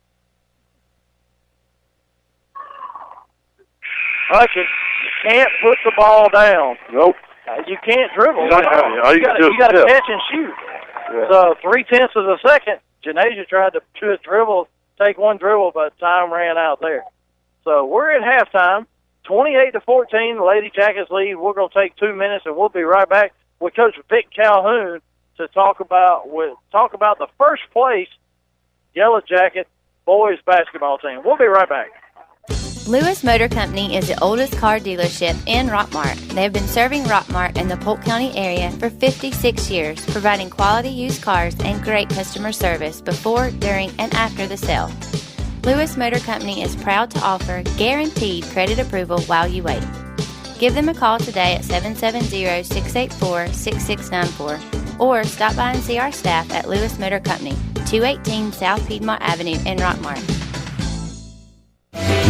Hutchins, you can't put the ball down. Nope. You can't dribble. You got to catch and shoot. Yeah. So 0.3 of a second. Janasia tried to take one dribble, but time ran out there. So we're at halftime, 28-14. The Lady Jackets lead. We're going to take 2 minutes, and we'll be right back with Coach Vic Calhoun to talk about the first place Yellow Jacket boys basketball team. We'll be right back. Lewis Motor Company is the oldest car dealership in Rockmart. They have been serving Rockmart and the Polk County area for 56 years, providing quality used cars and great customer service before, during, and after the sale. Lewis Motor Company is proud to offer guaranteed credit approval while you wait. Give them a call today at 770-684-6694 or stop by and see our staff at Lewis Motor Company, 218 South Piedmont Avenue in Rockmart.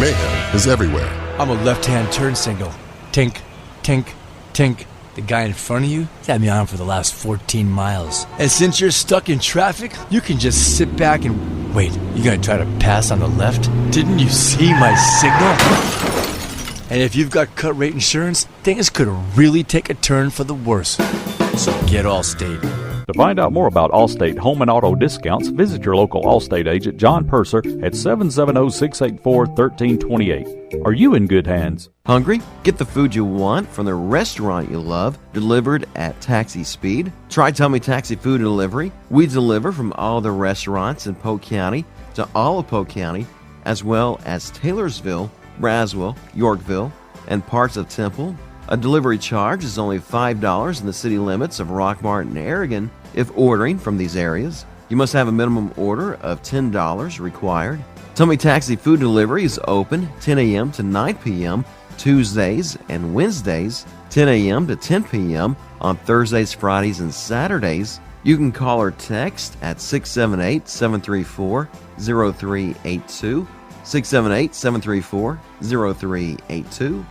Mayhem is everywhere. I'm a left-hand turn signal. Tink, tink, tink. The guy in front of you has had me on for the last 14 miles. And since you're stuck in traffic, you can just sit back and Wait, you gonna try to pass on the left? Didn't you see my signal? And if you've got cut rate insurance, things could really take a turn for the worse. So get Allstate. To find out more about Allstate home and auto discounts, visit your local Allstate agent, John Purser, at 770-684-1328. Are you in good hands? Hungry? Get the food you want from the restaurant you love, delivered at taxi speed. Try Tummy Taxi Food Delivery. We deliver from all the restaurants in Polk County to all of Polk County, as well as Taylorsville, Braswell, Yorkville, and parts of Temple. A delivery charge is only $5 in the city limits of Rockmart and Aragon if ordering from these areas. You must have a minimum order of $10 required. Tummy Taxi Food Delivery is open 10 a.m. to 9 p.m. Tuesdays and Wednesdays, 10 a.m. to 10 p.m. on Thursdays, Fridays, and Saturdays. You can call or text at 678-734-0382, 678-734-0382.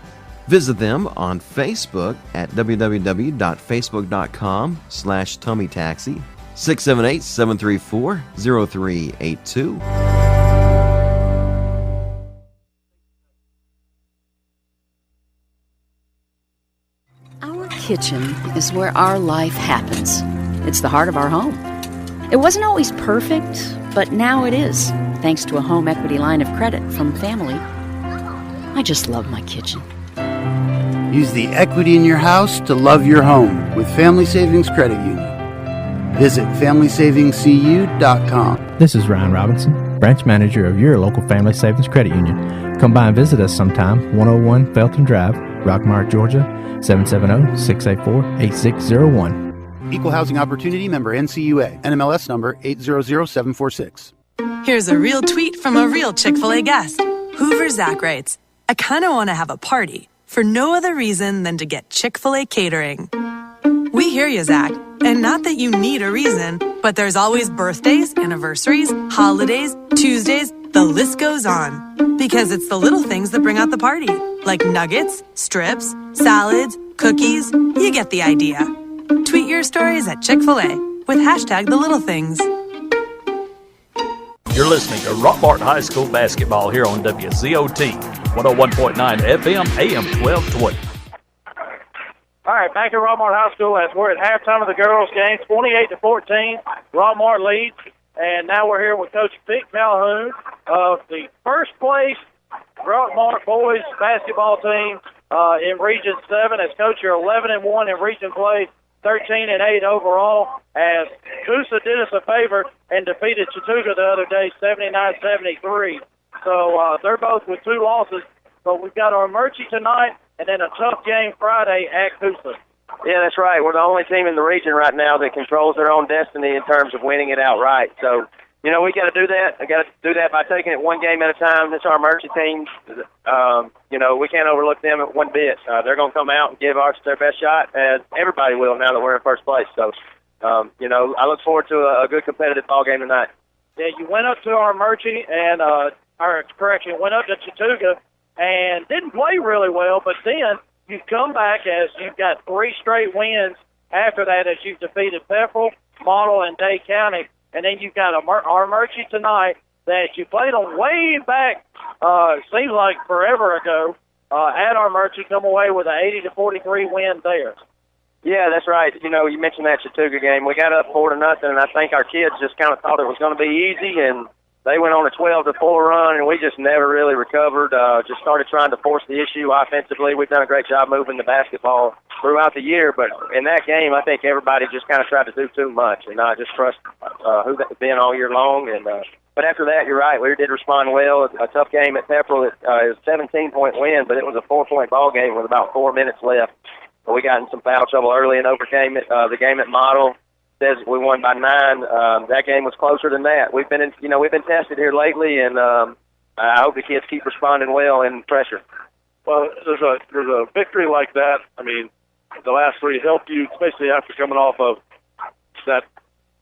Visit them on Facebook at www.facebook.com/TummyTaxi, 678-734-0382. Our kitchen is where our life happens. It's the heart of our home. It wasn't always perfect, but now it is, thanks to a home equity line of credit from Family. I just love my kitchen. Use the equity in your house to love your home with Family Savings Credit Union. Visit FamilySavingsCU.com. This is Ryan Robinson, branch manager of your local Family Savings Credit Union. Come by and visit us sometime, 101 Felton Drive, Rockmart, Georgia, 770-684-8601. Equal Housing Opportunity member NCUA, NMLS number 800746. Here's a real tweet from a real Chick-fil-A guest. Hoover Zach writes, I kind of want to have a party for no other reason than to get Chick-fil-A catering. We hear you, Zach, and not that you need a reason, but there's always birthdays, anniversaries, holidays, Tuesdays, the list goes on. Because it's the little things that bring out the party, like nuggets, strips, salads, cookies. You get the idea. Tweet your stories at Chick-fil-A with hashtag the little things. You're listening to Rockmart High School basketball here on WZOT, 101.9 FM, AM 1220. All right, back at Rockmart High School as we're at halftime of the girls' game, 28-14. Rockmart leads, and now we're here with Coach Vic Calhoun of the first place Rockmart boys basketball team in Region 7. As coach, you're 11-1 in region play, 13-8 overall. As Coosa did us a favor and defeated Chattooga the other day, 79-73. So they're both with 2 losses. But we've got Armurchee tonight, and then a tough game Friday at Coosa. Yeah, that's right. We're the only team in the region right now that controls their own destiny in terms of winning it outright. So, you know, we got to do that. I got to do that by taking it one game at a time. This Armurchee team, you know, we can't overlook them at one bit. They're going to come out and give us their best shot, as everybody will now that we're in first place. So, you know, I look forward to a good competitive ball game tonight. Yeah, you went up to Armurchee and, went up to Chattooga and didn't play really well, but then you've come back as you've got 3 straight wins after that as you've defeated Pepperell, Model, and Day County. And then you've got Armurchee tonight that you played on way back, seems like forever ago, at Armurchee, come away with an 80-43 win there. Yeah, that's right. You know, you mentioned that Chattooga game. We got up 4-0, and I think our kids just kind of thought it was going to be easy, and they went on a 12-4 run, and we just never really recovered. Just started trying to force the issue offensively. We've done a great job moving the basketball throughout the year, but in that game, I think everybody just kind of tried to do too much and not just trust who they've been all year long. And but after that, you're right, we did respond well. A tough game at Pepperell. It was a 17-point win, but it was a 4-point ball game with about 4 minutes left. But we got in some foul trouble early and overcame it. The game at Model says we won by 9. That game was closer than that. We've been tested here lately, and I hope the kids keep responding well in pressure. Well, there's a victory like that. I mean, the last 3 helped you, especially after coming off of that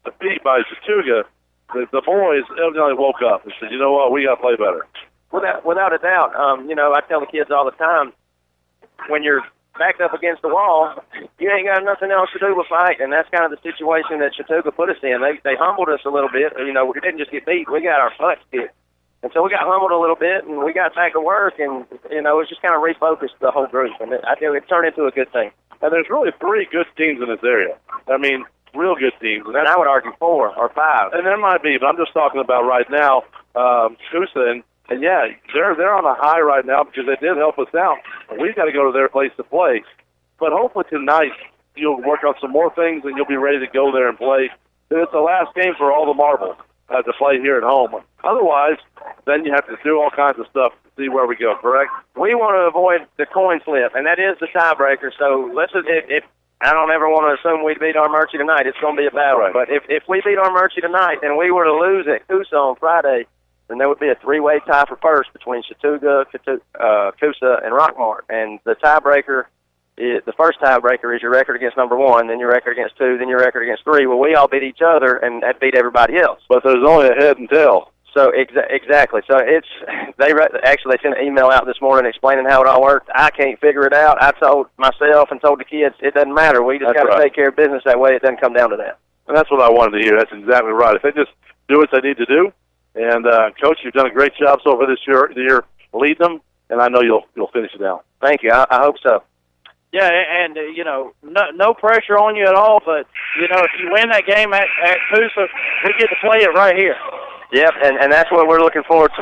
defeat by Chattooga. The boys evidently woke up and said, you know what, we got to play better. Without a doubt. You know, I tell the kids all the time, when you're backed up against the wall, you ain't got nothing else to do but fight, and that's kind of the situation that Chattooga put us in. They humbled us a little bit. You know, we didn't just get beat; we got our butts kicked, and so we got humbled a little bit, and we got back to work, and you know, it's just kind of refocused the whole group, and I think it turned into a good thing. And there's really 3 good teams in this area. I mean, real good teams. And I would argue 4 or 5. And there might be, but I'm just talking about right now, Coosa, and yeah, they're on a high right now because they did help us out. And we've got to go to their place to play. But hopefully tonight you'll work on some more things and you'll be ready to go there and play. And it's the last game for all the marbles to play here at home. Otherwise, then you have to do all kinds of stuff to see where we go, correct? We want to avoid the coin flip, and that is the tiebreaker. So if I don't ever want to assume we beat Armurchee tonight, it's going to be a battle. Right. But if we beat Armurchee tonight and we were to lose at Coosa on Friday, then there would be a 3-way tie for first between Chattooga, Coosa, and Rockmart. And the tiebreaker, the first tiebreaker is your record against number 1, then your record against 2, then your record against 3. Well, we all beat each other, and that beat everybody else. But there's only a head and tail. So exactly. So they sent an email out this morning explaining how it all worked. I can't figure it out. I told myself and told the kids it doesn't matter. We just got to take care of business that way. It doesn't come down to that. And that's what I wanted to hear. That's exactly right. If they just do what they need to do, and Coach, you've done a great job so far this year leading them, and I know you'll finish it out. Thank you. I hope so. Yeah, and you know, no pressure on you at all. But you know, if you win that game at Coosa, we get to play it right here. Yep, and that's what we're looking forward to,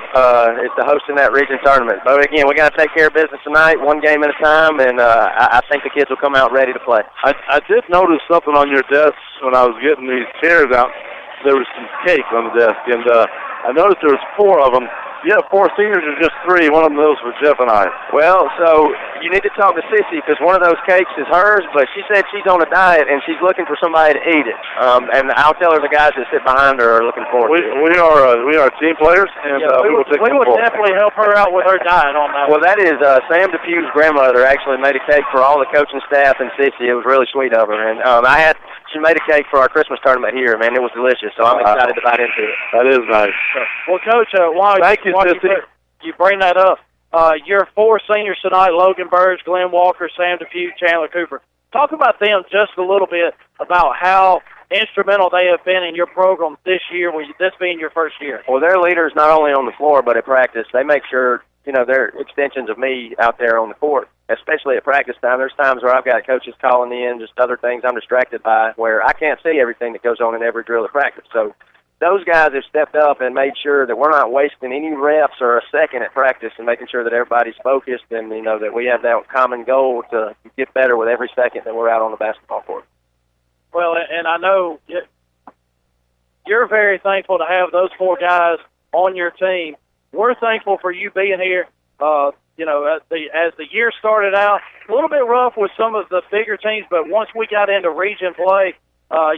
is to hosting that region tournament. But again, we got to take care of business tonight, one game at a time, and I think the kids will come out ready to play. I did notice something on your desk when I was getting these chairs out. There was some cake on the desk, and I noticed there was 4 of them. You have 4 seniors or just 3? One of those for Jeff and I. Well, so you need to talk to Sissy because one of those cakes is hers, but she said she's on a diet and she's looking for somebody to eat it. And I'll tell her the guys that sit behind her are looking forward to it. We are team players, and we will definitely help her out with her diet on that. Well, that is Sam DePue's grandmother actually made a cake for all the coaching staff and Sissy. It was really sweet of her, and she made a cake for our Christmas tournament here. Man, it was delicious, so I'm excited to bite into it. That is nice. Well, Coach, thank you, Sissy. You bring that up. Your 4 seniors tonight, Logan Burge, Glenn Walker, Sam DePue, Chandler Cooper. Talk about them just a little bit about how instrumental they have been in your program this year, with this being your first year. Well, they're leaders not only on the floor but at practice. They make sure, you know, they're extensions of me out there on the court, especially at practice time. There's times where I've got coaches calling in, just other things I'm distracted by, where I can't see everything that goes on in every drill at practice. So those guys have stepped up and made sure that we're not wasting any reps or a second at practice, and making sure that everybody's focused and, you know, that we have that common goal to get better with every second that we're out on the basketball court. Well, and I know you're very thankful to have those 4 guys on your team. We're thankful for you being here. You know, as the year started out, a little bit rough with some of the bigger teams, but once we got into region play,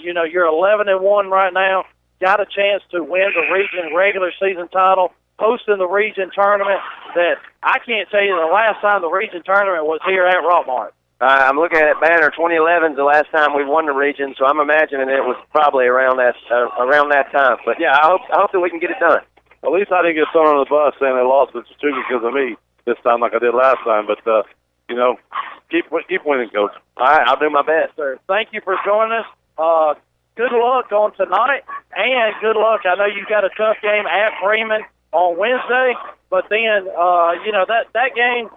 you know, you're 11-1 right now. Got a chance to win the region regular season title, hosting the region tournament. That I can't tell you the last time the region tournament was here at Rockmart. I'm looking at banner. 2011 is the last time we won the region, so I'm imagining it was probably around that time. But yeah, I hope that we can get it done. At least I didn't get thrown on the bus saying they lost to Chattooga because of me this time, like I did last time. But you know, keep winning, Coach. All right, I'll do my best, sir. Thank you for joining us. Good luck on tonight, and good luck. I know you've got a tough game at Freeman on Wednesday, but then, you know, that game...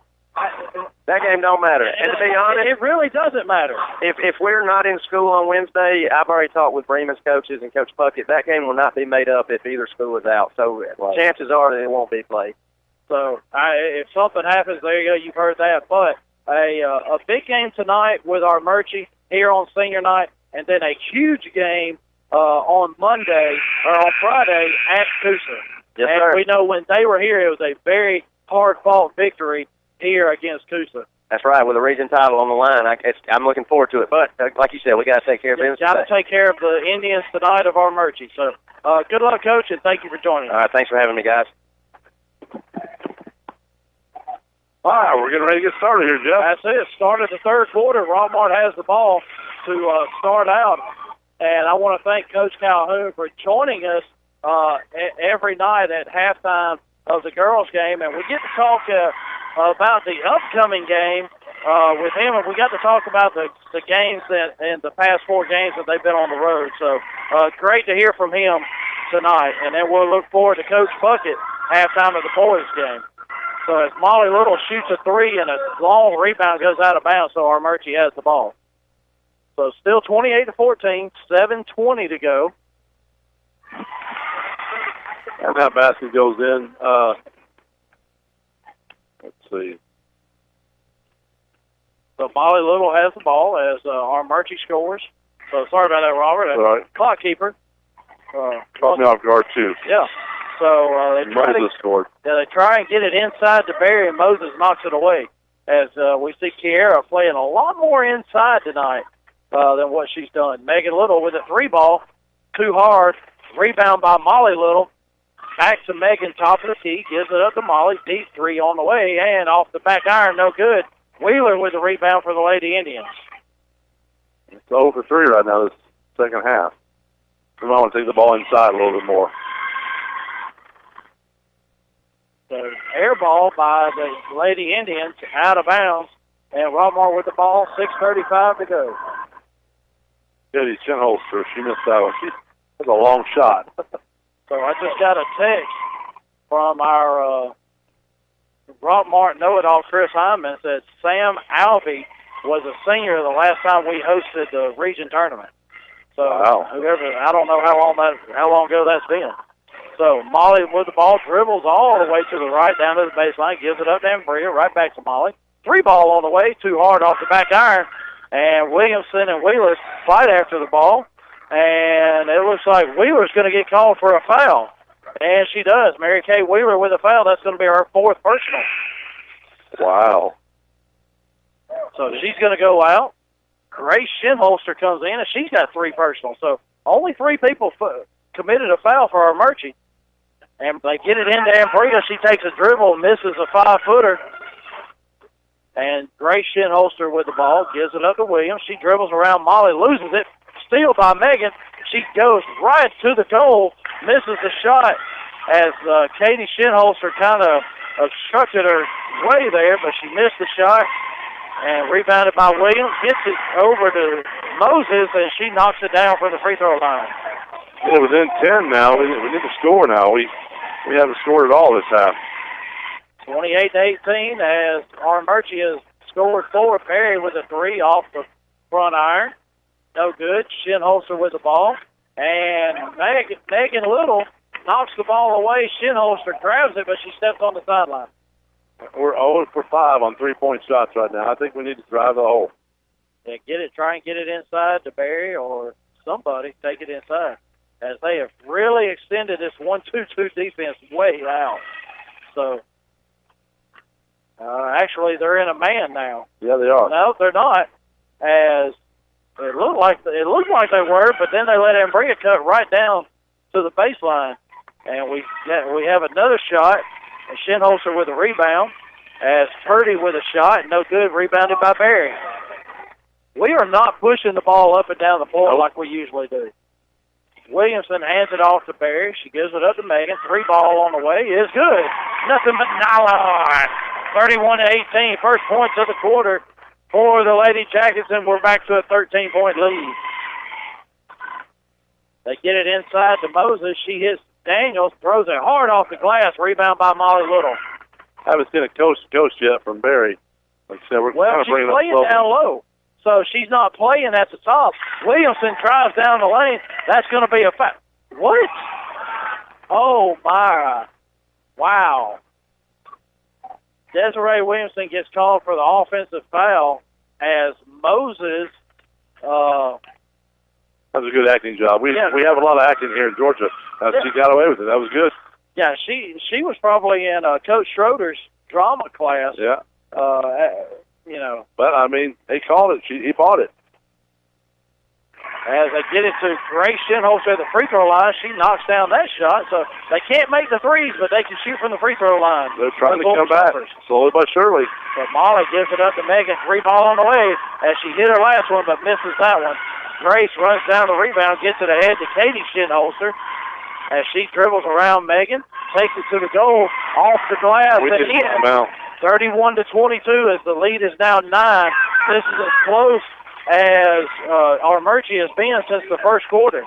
That game don't matter. And to be honest... It really doesn't matter. If we're not in school on Wednesday, I've already talked with Bremen's coaches and Coach Puckett. That game will not be made up if either school is out. So chances are that it won't be played. So if something happens, there you go. You've heard that. But a big game tonight with Armurchee here on senior night, and then a huge game on Friday at Coosa. Yes, and sir. we know when they were here, it was a very hard-fought victory here against Coosa. That's right, with a region title on the line. I'm looking forward to it. But like you said, we got to take care of business. Got to take care of the Indians tonight of Armurchee. So good luck, Coach, and thank you for joining us. All right, thanks for having me, guys. All right, we're getting ready to get started here, Jeff. That's it. Started the third quarter. Rockmart has the ball to start out. And I want to thank Coach Calhoun for joining us every night at halftime of the girls' game. And we get to talk about the upcoming game with him, and we got to talk about the games that in the past 4 games that they've been on the road. So great to hear from him tonight. And then we'll look forward to Coach Bucket halftime of the boys game. So as Molly Little shoots a 3 and a long rebound goes out of bounds, so Armurchee has the ball. So still 28-14, 7:20 to go. And that basket goes in. Let's see. So Molly Little has the ball as Armurchee scores. So sorry about that, Robert. All right. Clock keeper. Caught me off guard, too. Yeah. So Moses scored. Yeah, they try and get it inside to Barry, and Moses knocks it away. As we see Kiera playing a lot more inside tonight than what she's done. Megan Little with a 3-ball, too hard. Rebound by Molly Little. Back to Megan, top of the key. Gives it up to Molly. Deep 3 on the way, and off the back iron, no good. Wheeler with the rebound for the Lady Indians. It's 0 for 3 right now this second half. We might want to take the ball inside a little bit more. So air ball by the Lady Indians out of bounds, and Rockmart with the ball, 6:35 to go. Katie Shinholster, she missed that one. That's a long shot. So I just got a text from our Rockmart know-it-all, Chris Hyman, said Sam Alvey was a senior the last time we hosted the region tournament. So wow. I don't know how long ago that's been. So Molly with the ball dribbles all the way to the right down to the baseline, gives it up to Ambria, right back to Molly. 3-ball on the way, too hard off the back iron, and Williamson and Wheeler fight after the ball, and it looks like Wheeler's going to get called for a foul. And she does. Mary Kay Wheeler with a foul. That's going to be her 4th personal. Wow. So she's going to go out. Grace Shinholster comes in, and she's got 3 personals. So only 3 people committed a foul for Armurchee. And they get it into Ambria. She takes a dribble and misses a 5-footer. And Grace Shinholster with the ball. Gives it up to Williams. She dribbles around Molly, loses it. Steal by Megan. She goes right to the goal, misses the shot as Katie Shinholster kind of obstructed her way there, but she missed the shot and rebounded by Williams. Gets it over to Moses, and she knocks it down from the free throw line. It was in 10 now. We need to score now. We haven't scored at all this half. 28-18 as Armurchee has scored 4. Perry with a 3 off the front iron. No good. Shinholster with the ball. And Megan Little knocks the ball away. Shinholster grabs it, but she steps on the sideline. We're 0 for 5 on 3-point shots right now. I think we need to drive the hole. Yeah, try and get it inside to Barry or somebody. Take it inside. As they have really extended this 1-2-2 defense way out. So, actually, they're in a man now. Yeah, they are. No, they're not. As it looked like they were, but then they let Ambria cut right down to the baseline, and we have another shot. And Shinholster with a rebound, as Purdy with a shot, no good, rebounded by Barry. We are not pushing the ball up and down the floor like we usually do. Williamson hands it off to Barry. She gives it up to Megan. 3-ball on the way is good. Nothing but nylon. 31-18, first points of the quarter for the Lady Jackets, and we're back to a 13-point lead. They get it inside to Moses. She hits Daniels, throws it hard off the glass. Rebound by Molly Little. I haven't seen a coach yet from Barry. Like I said, we're kind of bringing she's playing up down low, so she's not playing at the top. Williamson drives down the lane. That's going to be a foul. What? Oh, my. Wow. Desiree Williamson gets called for the offensive foul as Moses. That was a good acting job. We have a lot of acting here in Georgia. She got away with it. That was good. Yeah, she was probably in Coach Schroeder's drama class. Yeah. You know. But, I mean, he called it. He bought it. As they get it to Grace Shinholster at the free throw line, she knocks down that shot. So they can't make the threes, but they can shoot from the free throw line. They're trying to come back, slowly but surely. But Molly gives it up to Megan. 3-ball on the way as she hit her last one, but misses that one. Grace runs down the rebound, gets it ahead to Katie Shinholster as she dribbles around Megan, takes it to the goal, off the glass, and in. 31-22 as the lead is now 9. This is as close as Armurchee has been since the first quarter.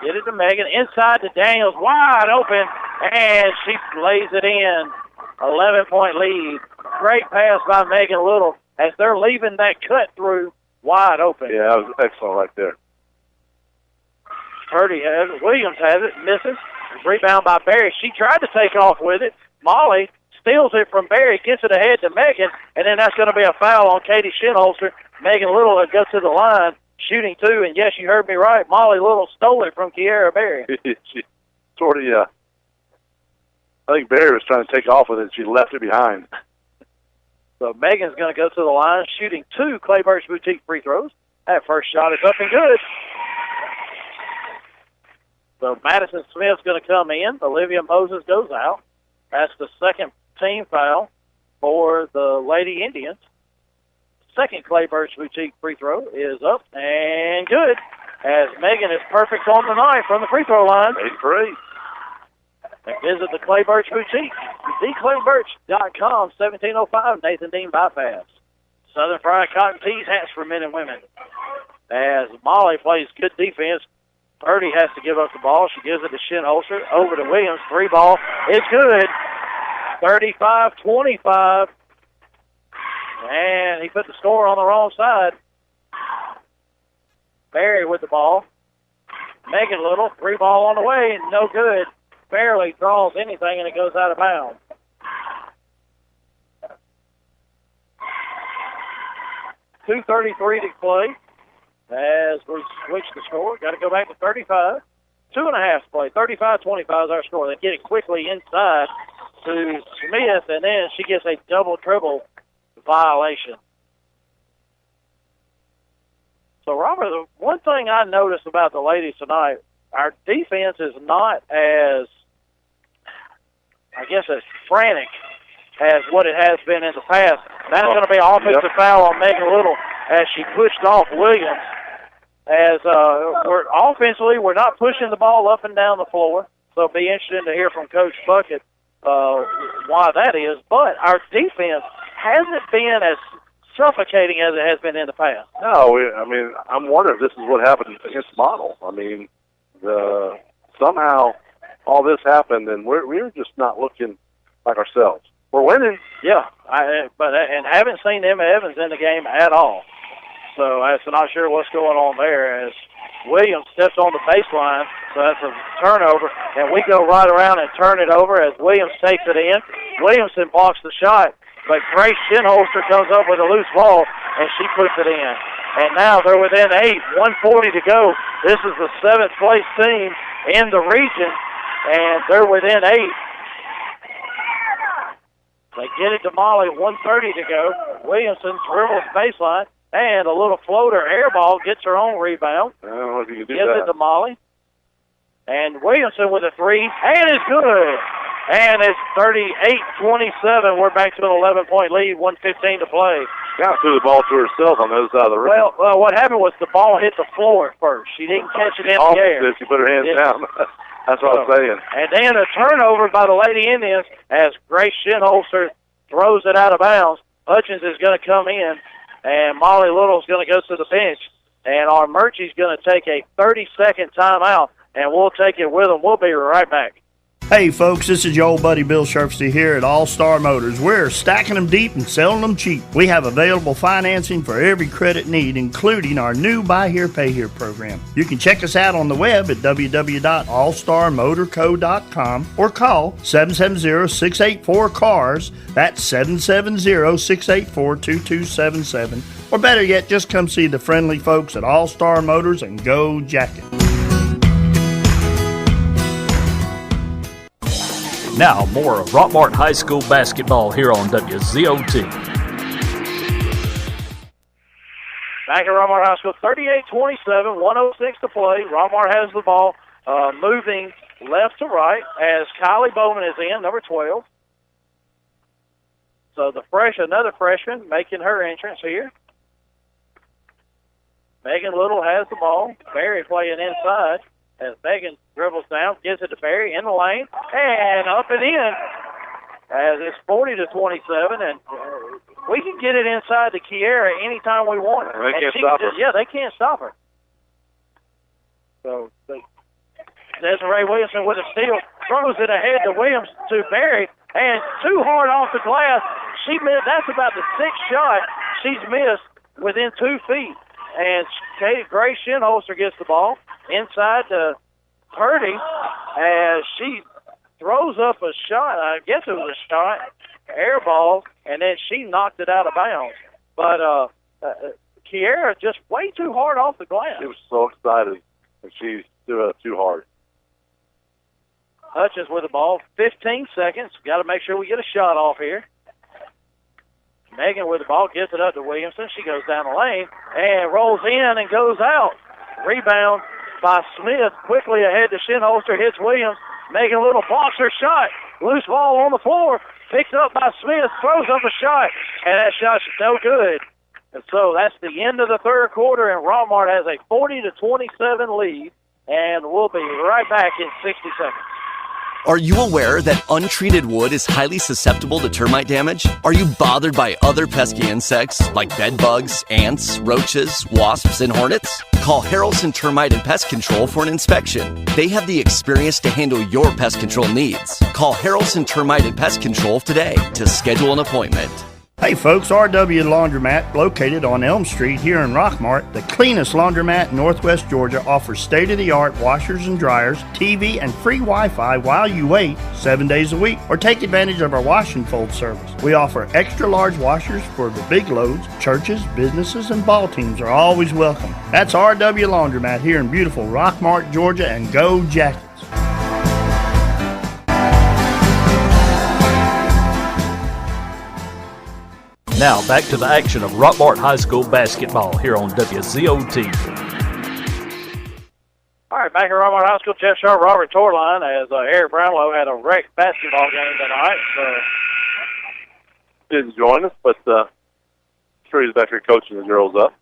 Get it to Megan. Inside to Daniels. Wide open. And she lays it in. 11-point lead. Great pass by Megan Little as they're leaving that cut through wide open. Yeah, that was excellent right there. Purdy has it. Williams has it. Misses. Rebound by Barry. She tried to take off with it. Molly steals it from Barry, gets it ahead to Megan, and then that's going to be a foul on Katie Shinholster. Megan Little will go to the line, shooting 2, and yes, you heard me right. Molly Little stole it from Kiara Barry. She sort of, I think Barry was trying to take off with it. She left it behind. So Megan's going to go to the line, shooting 2 Clay Birch Boutique free throws. That first shot is up and good. So Madison Smith's going to come in. Olivia Moses goes out. That's the second team foul for the Lady Indians. Second Clay Birch Boutique free throw is up and good as Megan is perfect on the night from the free throw line. 8-for-8. And visit the Clay Birch Boutique, theclaybirch.com, 1705 Nathan Dean Bypass. Southern Fried Cotton Tees hats for men and women. As Molly plays good defense, Purdy has to give up the ball. She gives it to Shinholster. Over to Williams. 3 ball. It's good. 35-25. And he put the score on the wrong side. Barry with the ball. Megan Little. 3 ball on the way. No good. Barely draws anything, and it goes out of bounds. .2:33 to play. As we switch the score, got to go back to 35. 2.5 to play. 35-25 is our score. They get it quickly inside to Smith, and then she gets a double-dribble violation. So, Robert, the one thing I noticed about the ladies tonight, our defense is not as, I guess, as frantic as what it has been in the past. That's going to be an offensive foul on Megan Little as she pushed off Williams. As we're not pushing the ball up and down the floor, so it'll be interesting to hear from Coach Bucket why that is. But our defense hasn't been as suffocating as it has been in the past. No, I'm wondering if this is what happened against Model. Somehow all this happened, and we're just not looking like ourselves. We're winning. Yeah, but haven't seen Emma Evans in the game at all. So I'm not sure what's going on there as Williams steps on the baseline. So that's a turnover, and we go right around and turn it over as Williams takes it in. Williamson blocks the shot, but Grace Shinholster comes up with a loose ball, and she puts it in. And now they're within 8, 1:40 to go. This is the 7th place team in the region, and they're within 8. They get it to Molly, 1:30 to go. Williamson dribbles baseline, and a little floater air ball gets her own rebound. I don't know if you can do Gives that. it to Molly. And Williamson with a 3, and it's good. And it's 38-27. We're back to an 11-point lead, 1:15 to play. Kind of threw the ball to herself on the other side of the rim. Well, what happened was the ball hit the floor first. She didn't catch it in the air. She put her hands down. That's what I'm saying. And then a turnover by the Lady Indians as Grace Shinholster throws it out of bounds. Hutchins is going to come in, and Molly Little's going to go to the bench. And Armurchee's going to take a 30-second timeout, and we'll take it with them. We'll be right back. Hey folks, this is your old buddy Bill Sharpsty here at All Star Motors. We're stacking them deep and selling them cheap. We have available financing for every credit need, including our new Buy Here, Pay Here program. You can check us out on the web at www.allstarmotorco.com or call 770-684-CARS. That's 770-684-2277. Or better yet, just come see the friendly folks at All Star Motors and go Jacket. Now, more of Rockmart High School basketball here on WZOT. Back at Rockmart High School, 38-27, 1:06 to play. Rockmart has the ball moving left to right as Kylie Bowman is in, number 12. So another freshman making her entrance here. Megan Little has the ball. Barry playing inside as Megan dribbles down, gives it to Barry in the lane, and up and in. As it's 40-27, and we can get it inside to Kiera anytime we want. They can't stop her. Yeah, they can't stop her. So Desiree Williamson with a steal, throws it ahead to Williams to Barry, and too hard off the glass. She missed. That's about the sixth shot she's missed within 2 feet. And Grace Shinholster gets the ball inside to Purdy as she throws up a shot. I guess it was a shot, air ball, and then she knocked it out of bounds. But Kiera just way too hard off the glass. She was so excited, and she threw it too hard. Hutchins with the ball, 15 seconds. Got to make sure we get a shot off here. Megan with the ball, gives it up to Williamson. She goes down the lane and rolls in and goes out. Rebound by Smith, quickly ahead to Shinholster, hits Williams. Megan Little blocks her shot. Loose ball on the floor, picked up by Smith, throws up a shot, and that shot's no good. And so that's the end of the third quarter, and Rockmart has a 40-27 lead, and we'll be right back in 60 seconds. Are you aware that untreated wood is highly susceptible to termite damage? Are you bothered by other pesky insects like bed bugs, ants, roaches, wasps, and hornets? Call Harrelson Termite and Pest Control for an inspection. They have the experience to handle your pest control needs. Call Harrelson Termite and Pest Control today to schedule an appointment. Hey folks, RW Laundromat, located on Elm Street here in Rockmart, the cleanest laundromat in Northwest Georgia, offers state-of-the-art washers and dryers, TV, and free Wi-Fi while you wait 7 days a week, or take advantage of our wash and fold service. We offer extra-large washers for the big loads. Churches, businesses, and ball teams are always welcome. That's RW Laundromat here in beautiful Rockmart, Georgia, and go Jackets! Now back to the action of Rockmart High School basketball here on WZOT. All right, back at Rockmart High School, Jeff Sharp, Robert Torline, as Eric Brownlow had a rec basketball game tonight. Didn't join us, but sure he's back here coaching the girls up.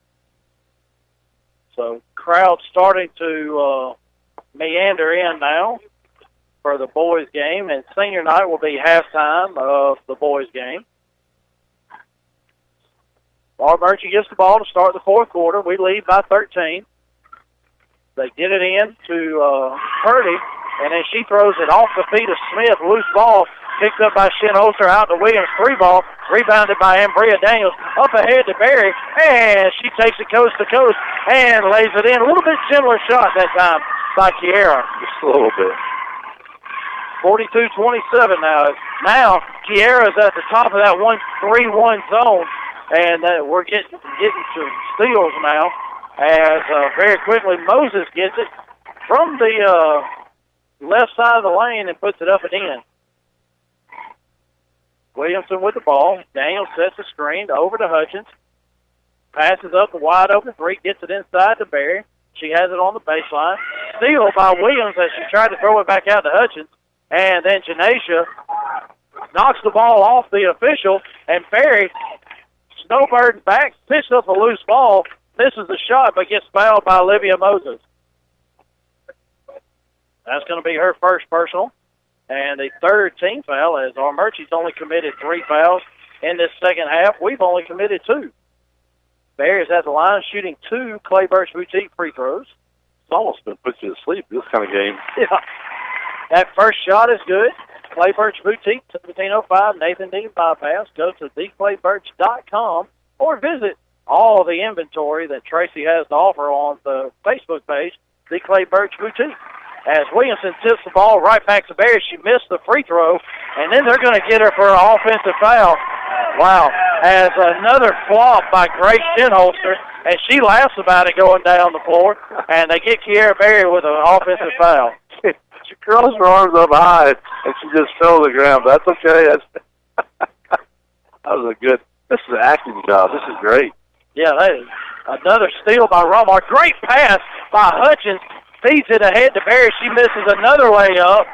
So crowd starting to meander in now for the boys' game, and senior night will be halftime of the boys' game. Armurchee gets the ball to start the fourth quarter. We lead by 13. They get it in to Purdy, and then she throws it off the feet of Smith. Loose ball picked up by Shinholster out to Williams. Three ball rebounded by Ambria Daniels. Up ahead to Barry, and she takes it coast to coast and lays it in. A little bit similar shot that time by Kiera. Just a little bit. 42-27 now. Now Kiera's at the top of that 1-3-1 zone. And we're getting to steals now as very quickly Moses gets it from the left side of the lane and puts it up and in. Williamson with the ball. Daniels sets the screen over to Hutchins. Passes up the wide open three, gets it inside to Barry. She has it on the baseline. Steal by Williams as she tried to throw it back out to Hutchins. And then Janasia knocks the ball off the official, and Barry snowbird back, picks up a loose ball, misses the shot, but gets fouled by Olivia Moses. That's going to be her first personal. And the third team foul, as Armurchee's only committed 3 fouls in this second half. We've only committed 2. Barry's at the line shooting 2 Clay Birch Boutique free throws. It's almost been put you to sleep, this kind of game. Yeah. That first shot is good. Clay Birch Boutique, 1705 Nathan Dean Bypass. Go to theclaybirch.com or visit all the inventory that Tracy has to offer on the Facebook page, The Clay Birch Boutique. As Williamson tips the ball right back to Barry, she missed the free throw, and then they're going to get her for an offensive foul. Wow. As another flop by Grace Shinholster, and she laughs about it going down the floor, and they get Kiera Barry with an offensive foul. She curls her arms up high, and she just fell to the ground. That's okay. That was a good. This is an acting job. This is great. Yeah, that is another steal by Rockmart. Great pass by Hutchins. Feeds it ahead to Barry. She misses another layup,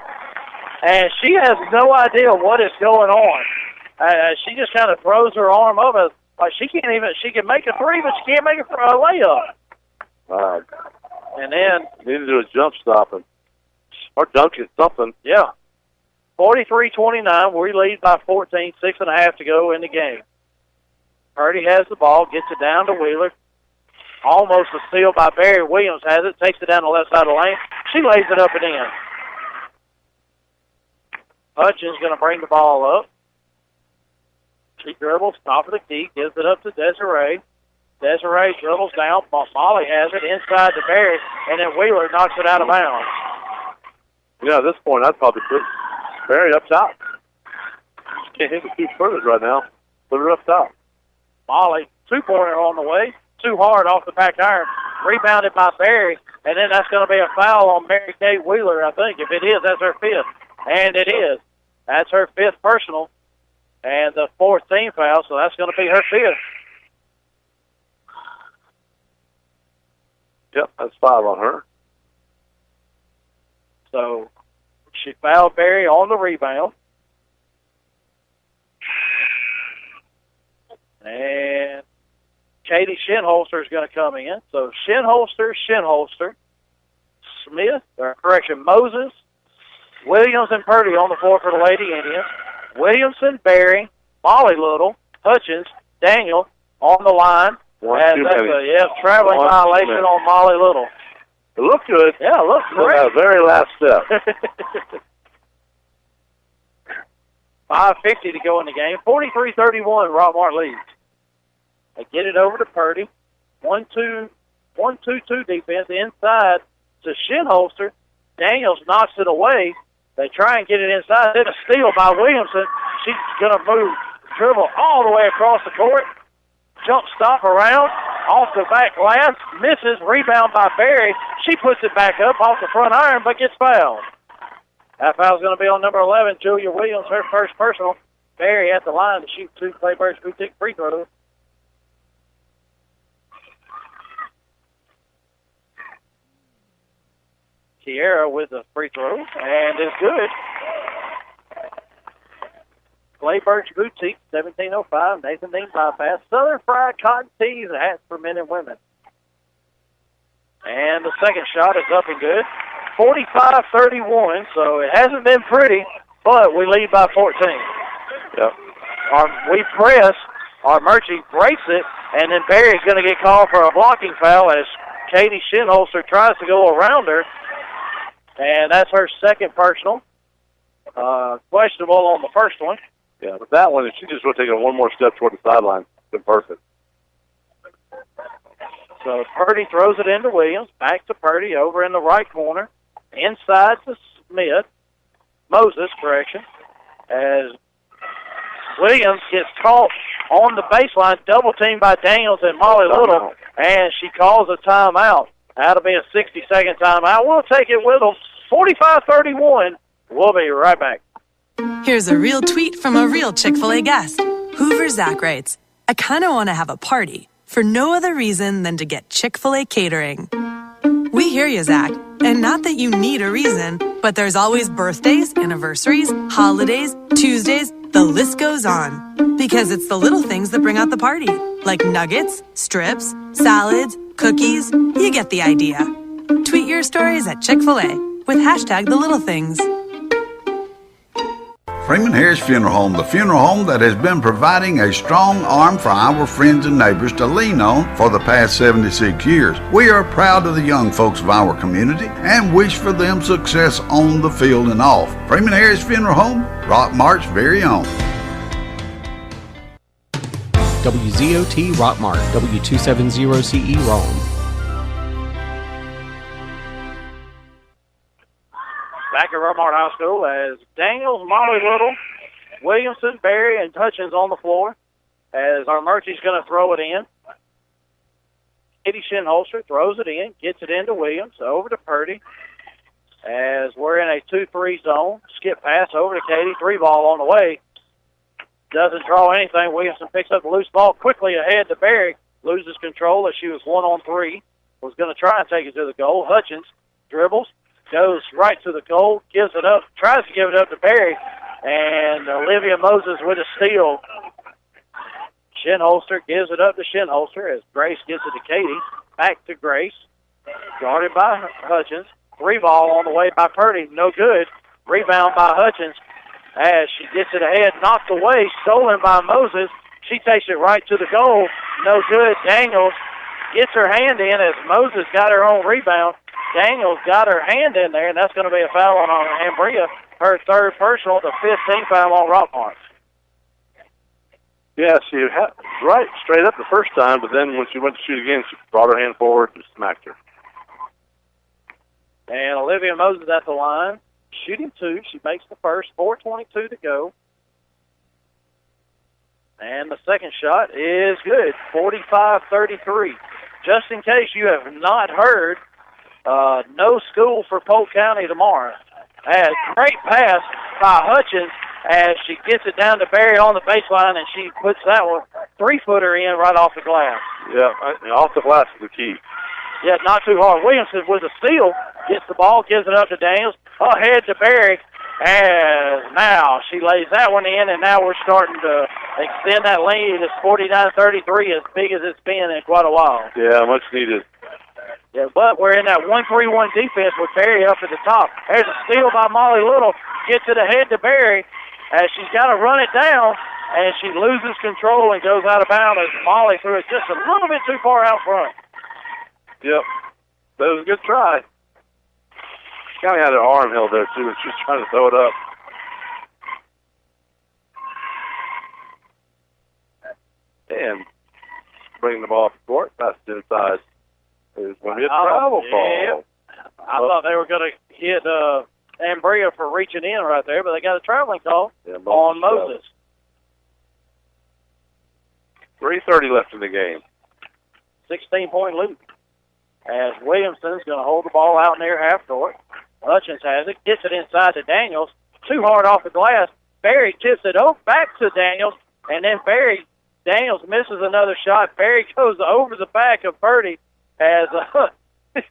and she has no idea what is going on. She just kind of throws her arm up. Like she can make a three, but she can't make a layup. Wow. And then need to do a jump stop and Or dunking something. Yeah. 43-29. We lead by 14, 6.5 to go in the game. Purdy has the ball, gets it down to Wheeler. Almost a steal by Barry. Williams has it, takes it down the left side of the lane. She lays it up and in. Hutchins going to bring the ball up. She dribbles, top of the key, gives it up to Desiree. Desiree dribbles down. Molly has it inside to Barry, and then Wheeler knocks it out of bounds. Yeah, at this point, I'd probably put Barry up top. She can't hit the 2 footers right now. Put her up top. Molly, 2-pointer on the way. Too hard off the back iron. Rebounded by Barry, and then that's going to be a foul on Mary Kate Wheeler, I think. If it is, that's her 5th. And it is. That's her 5th personal. And the 4th team foul, so that's going to be her 5th. Yep, that's 5 on her. So she fouled Barry on the rebound. And Katie Shinholster is going to come in. So Shinholster, Smith, Moses, Williams, and Purdy on the floor for the Lady Indians. Williamson, Barry, Molly Little, Hutchins, Daniel on the line. That's a traveling violation on Molly Little. It looked good. Yeah, it looked great. That very last step. 5:50 to go in the game. 43-31, Rockmart leads. They get it over to Purdy. 1-2-2 defense inside to Shinholster. Daniels knocks it away. They try and get it inside. Then a steal by Williamson. She's going to dribble all the way across the court. Jump stop around, off the back glass, misses, rebound by Barry. She puts it back up off the front iron, but gets fouled. That foul's going to be on number 11, Julia Williams, her first personal. Barry at the line to shoot 2 Clayburgh Boutique free throws. Kiera with the free throw, and it's good. Clayburgh Boutique, 1705, Nathan Dean bypass. Southern Fried Cotton Tees and hats for men and women. And the second shot is up and good. 45-31, so it hasn't been pretty, but we lead by 14. Yep. We press. Armurchee breaks it, and then Barry's going to get called for a blocking foul as Katie Shinholster tries to go around her. And that's her second personal. Questionable on the first one. Yeah, but that one, if she just would have taken one more step toward the sideline, it's been perfect. So Purdy throws it into Williams. Back to Purdy over in the right corner. Inside to Smith. Moses, correction. As Williams gets caught on the baseline, double teamed by Daniels and Molly Little, and she calls a timeout. That'll be a 60-second timeout. We'll take it with them. 45-31. We'll be right back. Here's a real tweet from a real Chick-fil-A guest. Hoover Zach writes, I kind of want to have a party for no other reason than to get Chick-fil-A catering. We hear you, Zach. And not that you need a reason, but there's always birthdays, anniversaries, holidays, Tuesdays, the list goes on. Because it's the little things that bring out the party. Like nuggets, strips, salads, cookies. You get the idea. Tweet your stories at Chick-fil-A with hashtag the little things. Freeman Harris Funeral Home, the funeral home that has been providing a strong arm for our friends and neighbors to lean on for the past 76 years. We are proud of the young folks of our community and wish for them success on the field and off. Freeman Harris Funeral Home, Rockmart's very own. WZOT Rockmart, W270CE Rome. Back at Rockmart High School as Daniels, Molly Little, Williamson, Barry, and Hutchins on the floor as Armurchee's going to throw it in. Katie Shinholster throws it in, gets it into Williams, over to Purdy as we're in a 2-3 zone. Skip pass over to Katie, 3-ball on the way. Doesn't draw anything. Williamson picks up the loose ball quickly ahead to Barry, loses control as she was 1-on-3. Was going to try and take it to the goal. Hutchins dribbles. Goes right to the goal, gives it up, tries to give it up to Barry, and Olivia Moses with a steal. Shinholster gives it up to Shinholster as Grace gives it to Katie. Back to Grace. Guarded by Hutchins. Three ball on the way by Purdy. No good. Rebound by Hutchins as she gets it ahead. Knocked away. Stolen by Moses. She takes it right to the goal. No good. Daniels gets her hand in as Moses got her own rebound. Daniels got her hand in there, and that's going to be a foul on Ambria. Her third personal, the 15th foul on Rockmart. Yeah, she had right straight up the first time, but then when she went to shoot again, she brought her hand forward and smacked her. And Olivia Moses at the line, shooting two. She makes the first, 4:22 to go. And the second shot is good, 45-33. Just in case you have not heard, no school for Polk County tomorrow. Great pass by Hutchins as she gets it down to Barry on the baseline, and she puts that one three-footer in right off the glass. Yeah, off the glass is the key. Yeah, not too hard. Williamson with a steal, gets the ball, gives it up to Daniels, ahead to Barry, and now she lays that one in, and now we're starting to extend that lead. It's 49-33, as big as it's been in quite a while. Yeah, much needed. Yeah, but we're in that 1-3-1 defense with Barry up at the top. There's a steal by Molly Little, gets it ahead to Barry, as she's got to run it down, and she loses control and goes out of bounds as Molly threw it just a little bit too far out front. Yep. That was a good try. She kind of had her arm held there, too, and she was trying to throw it up. And bringing the ball up the court, passed it inside. It's going to be a travel ball. I thought they were going to hit Ambria for reaching in right there, but they got a traveling call on Moses. 3:30 left in the game. 16-point lead. As Williamson's going to hold the ball out near half court. Hutchins has it, gets it inside to Daniels. Too hard off the glass. Barry tips it back to Daniels, and then Daniels misses another shot. Barry goes over the back of Purdy as that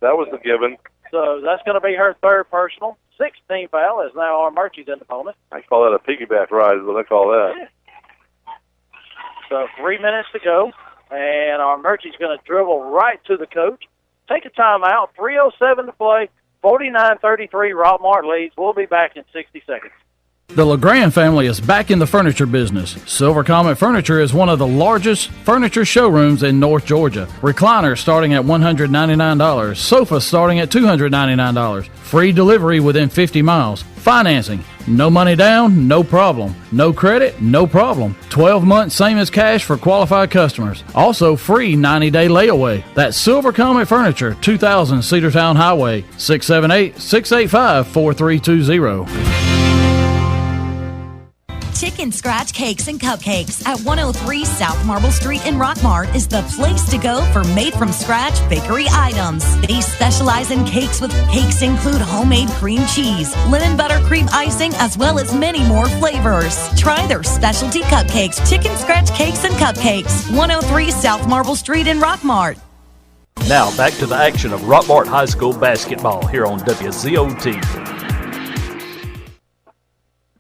was the given. So that's going to be her third personal. 16th foul is now Armurchee's in the opponent. I call that a piggyback ride is what I call that. So 3 minutes to go, and Armurchee's going to dribble right to the coach. Take a timeout, 3:07 to play, 49-33, Rockmart leads. We'll be back in 60 seconds. The LeGrand family is back in the furniture business. Silver Comet Furniture is one of the largest furniture showrooms in North Georgia. Recliners starting at $199. Sofas starting at $299. Free delivery within 50 miles. Financing. No money down, no problem. No credit, no problem. 12 months, same as cash for qualified customers. Also free 90-day layaway. That's Silver Comet Furniture, 2000 Cedartown Highway, 678-685-4320. Chicken Scratch Cakes and Cupcakes at 103 South Marble Street in Rockmart is the place to go for made-from-scratch bakery items. They specialize in cakes include homemade cream cheese, lemon buttercream icing, as well as many more flavors. Try their specialty cupcakes, Chicken Scratch Cakes and Cupcakes, 103 South Marble Street in Rockmart. Now back to the action of Rockmart High School basketball here on WZOT.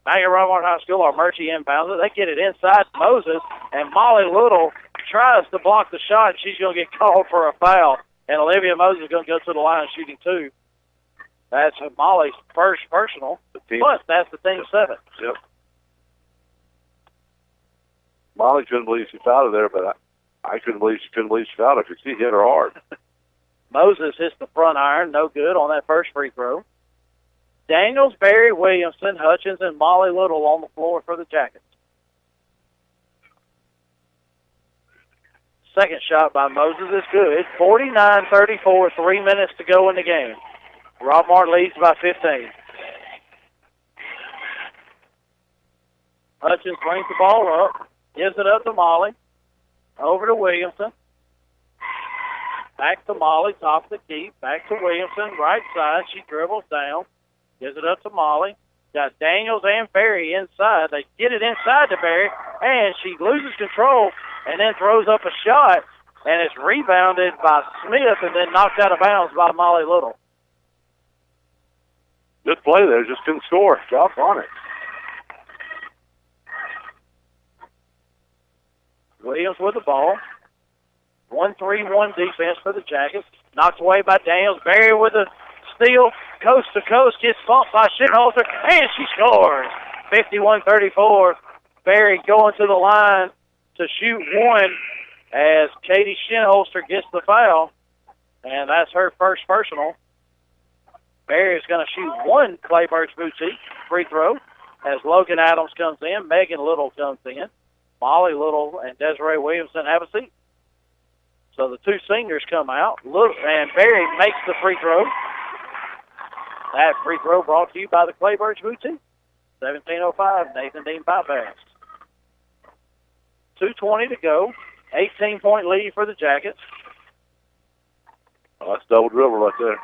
Back at Rockmart High School, Armurchee inbounds it. They get it inside Moses, and Molly Little tries to block the shot. She's going to get called for a foul, and Olivia Moses is going to go to the line shooting two. That's Molly's first personal, plus that's the team seventh. Yep. Molly couldn't believe she fouled her there, but I couldn't believe she fouled her because she hit her hard. Moses hits the front iron, no good on that first free throw. Daniels, Barry, Williamson, Hutchins, and Molly Little on the floor for the Jackets. Second shot by Moses is good. 49-34, 3 minutes to go in the game. Rockmart leads by 15. Hutchins brings the ball up, gives it up to Molly, over to Williamson. Back to Molly, top of the key, back to Williamson, right side. She dribbles down. Gives it up to Molly. Got Daniels and Barry inside. They get it inside to Barry, and she loses control and then throws up a shot, and it's rebounded by Smith and then knocked out of bounds by Molly Little. Good play there. Just couldn't score. Drop on it. Williams with the ball. 1-3-1 defense for the Jackets. Knocked away by Daniels. Barry with a steal, coast to coast, gets bumped by Shitholster, and she scores. 51-34. Berry going to the line to shoot one as Katie Shitholster gets the foul, and that's her first personal. Berry is going to shoot one Clayburgh Boutique free throw as Logan Adams comes in, Megan Little comes in, Molly Little and Desiree Williamson have a seat. So the two seniors come out, and Berry makes the free throw. That free throw brought to you by the Clayburgh Boutique. 17:05, Nathan Dean bypass. 2:20 to go. 18-point lead for the Jackets. Oh, that's double dribble right there.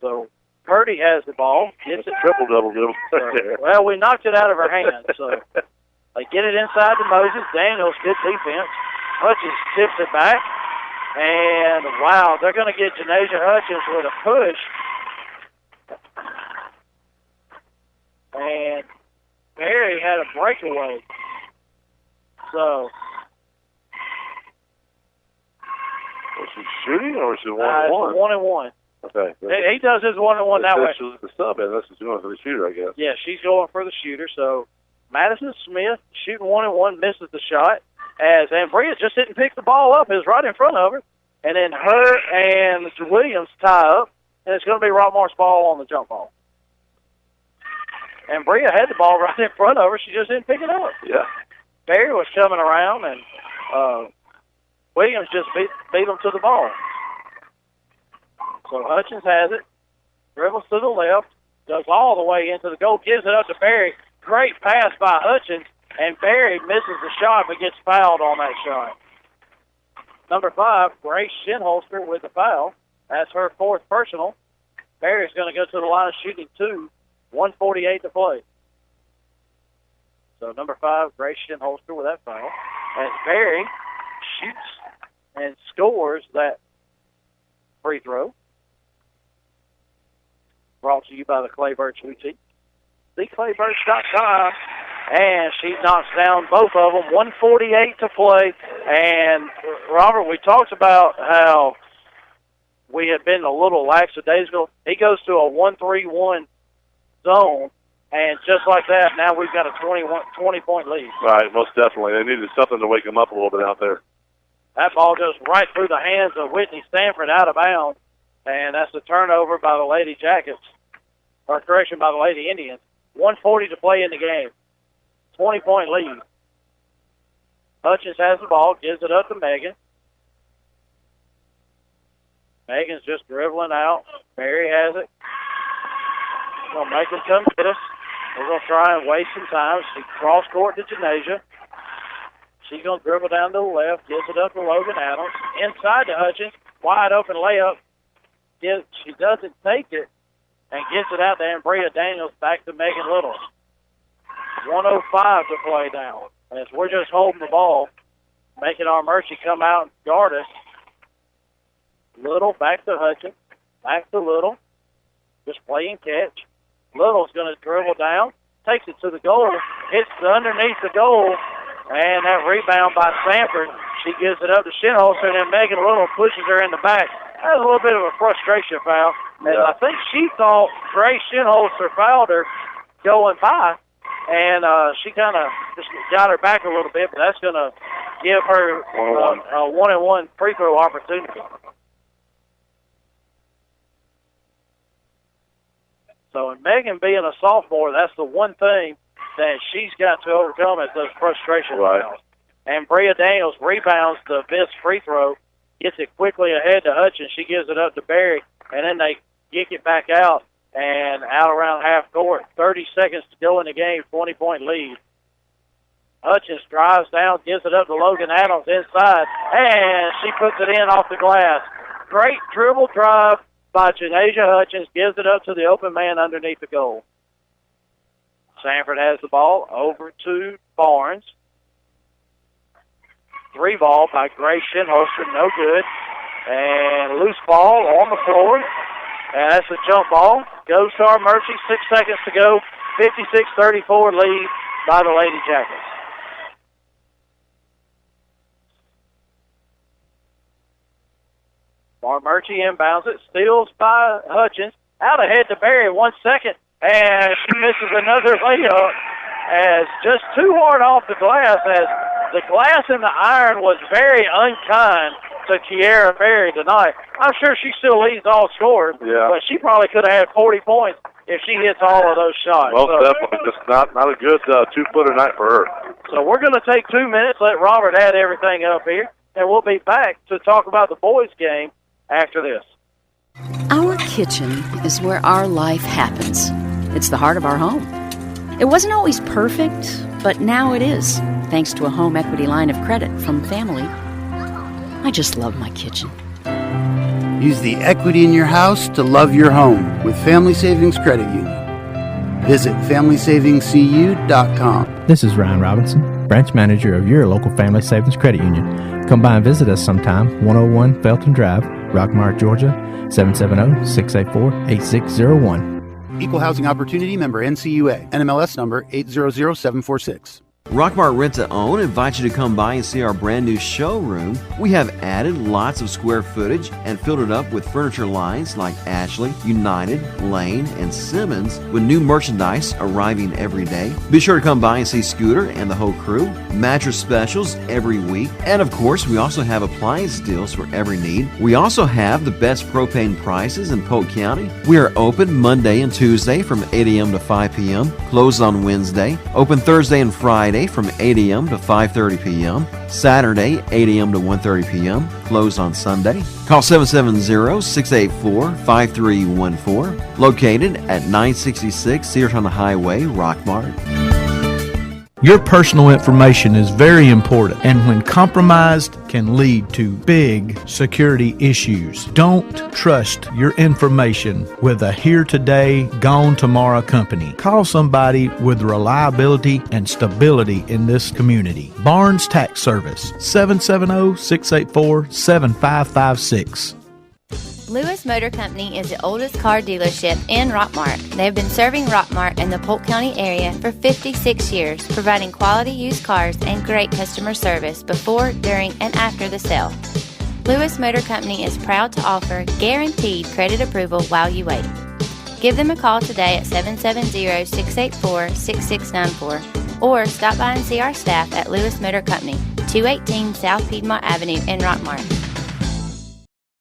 So Purdy has the ball. It's a triple double dribble right there. Well, we knocked it out of her hands. So they get it inside to Moses. Daniels, good defense. Hutchins tips it back. And, wow, they're going to get Janasia Hutchins with a push. And Berry had a breakaway. So. Was she shooting or was she one-on-one? One-and-one. Okay. He does his one-on-one that way. The sub, and this is going for the shooter, I guess. Yeah, she's going for the shooter. So Madison Smith shooting one-and-one, misses the shot. As Ambria just didn't pick the ball up. It was right in front of her. And then her and Williams tie up, and it's going to be Rockmart's ball on the jump ball. And Bria had the ball right in front of her. She just didn't pick it up. Yeah. Barry was coming around, and Williams just beat him to the ball. So Hutchins has it, dribbles to the left, goes all the way into the goal, gives it up to Barry. Great pass by Hutchins, and Barry misses the shot but gets fouled on that shot. Number 5, Grace Shinholster with the foul. That's her fourth personal. Barry's going to go to the line of shooting 2, 1:48 to play. So number 5, Grace Shinholster with that foul. As Barry shoots and scores that free throw. Brought to you by the Clayburgh Boutique. TheClayburgh.com. And she knocks down both of them. 1:48 to play. And, Robert, we talked about how we had been a little lackadaisical. He goes to a 1-3-1 zone, and just like that, now we've got a 20-point lead. Right, most definitely. They needed something to wake them up a little bit out there. That ball goes right through the hands of Whitney Stanford out of bounds, and that's a turnover by the Lady Jackets, or correction, by the Lady Indians. 1:40 to play in the game. 20-point lead. Hutchins has the ball, gives it up to Megan. Megan's just dribbling out. Barry has it. We're going to make him come get us. We're going to try and waste some time. She cross court to Janasia. She's going to dribble down to the left, gives it up to Logan Adams. Inside to Hutchins. Wide open layup. She doesn't take it and gets it out there. And Bria Daniels back to Megan Little. 1:05 to play now. As we're just holding the ball, making Armurchee come out and guard us. Little back to Hutchins. Back to Little. Just playing catch. Little's going to dribble down. Takes it to the goal. Hits underneath the goal. And that rebound by Sanford. She gives it up to Shinholster, and then Megan Little pushes her in the back. That was a little bit of a frustration foul. And I think she thought Grace Shinholster fouled her going by. And she kind of just got her back a little bit, but that's going to give her a 1-and-1 free throw opportunity. So, in Megan being a sophomore, that's the one thing that she's got to overcome is those frustration fouls. And Bria Daniels rebounds the missed free throw, gets it quickly ahead to Hutchins. She gives it up to Barry, and then they kick it back out. And out around half court, 30 seconds to go in the game, 20-point lead. Hutchins drives down, gives it up to Logan Adams inside, and she puts it in off the glass. Great dribble drive by Janasia Hutchins, gives it up to the open man underneath the goal. Sanford has the ball over to Barnes. 3 ball by Grace Shinholster, no good. And loose ball on the floor. And that's a jump ball. Goes to Armurchee. 6 seconds to go. 56-34 lead by the Lady Jackets. Armurchee inbounds it. Steals by Hutchins. out ahead to Barry 1 second, and she misses another layup as just too hard off the glass, as the glass in the iron was very unkind to Kiara Berry tonight. I'm sure she still leads all scorers, but she probably could have had 40 points if she hits all of those shots. Well, definitely. Just not a good two-footer night for her. So we're going to take 2 minutes, let Robert add everything up here, and we'll be back to talk about the boys' game after this. Our kitchen is where our life happens. It's the heart of our home. It wasn't always perfect, but now it is, thanks to a home equity line of credit from family. I just love my kitchen. Use the equity in your house to love your home with Family Savings Credit Union. Visit FamilySavingsCU.com. This is Ryan Robinson, branch manager of your local Family Savings Credit Union. Come by and visit us sometime, 101 Felton Drive, Rockmart, Georgia, 770-684-8601. Equal Housing Opportunity member NCUA. NMLS number 800746. Rockmart Rent-to-Own invites you to come by and see our brand new showroom. We have added lots of square footage and filled it up with furniture lines like Ashley, United, Lane, and Simmons, with new merchandise arriving every day. Be sure to come by and see Scooter and the whole crew. Mattress specials every week. And of course, we also have appliance deals for every need. We also have the best propane prices in Polk County. We are open Monday and Tuesday from 8 a.m. to 5 p.m., closed on Wednesday, open Thursday and Friday from 8 a.m. to 5:30 p.m., Saturday 8 a.m. to 1:30 p.m., closed on Sunday. Call 770-684-5314, located at 966 Searton Highway, Rockmart. Your personal information is very important, and when compromised, can lead to big security issues. Don't trust your information with a here today, gone tomorrow company. Call somebody with reliability and stability in this community. Barnes Tax Service, 770-684-7556. Lewis Motor Company is the oldest car dealership in Rockmart. They have been serving Rockmart and the Polk County area for 56 years, providing quality used cars and great customer service before, during, and after the sale. Lewis Motor Company is proud to offer guaranteed credit approval while you wait. Give them a call today at 770-684-6694 or stop by and see our staff at Lewis Motor Company, 218 South Piedmont Avenue in Rockmart.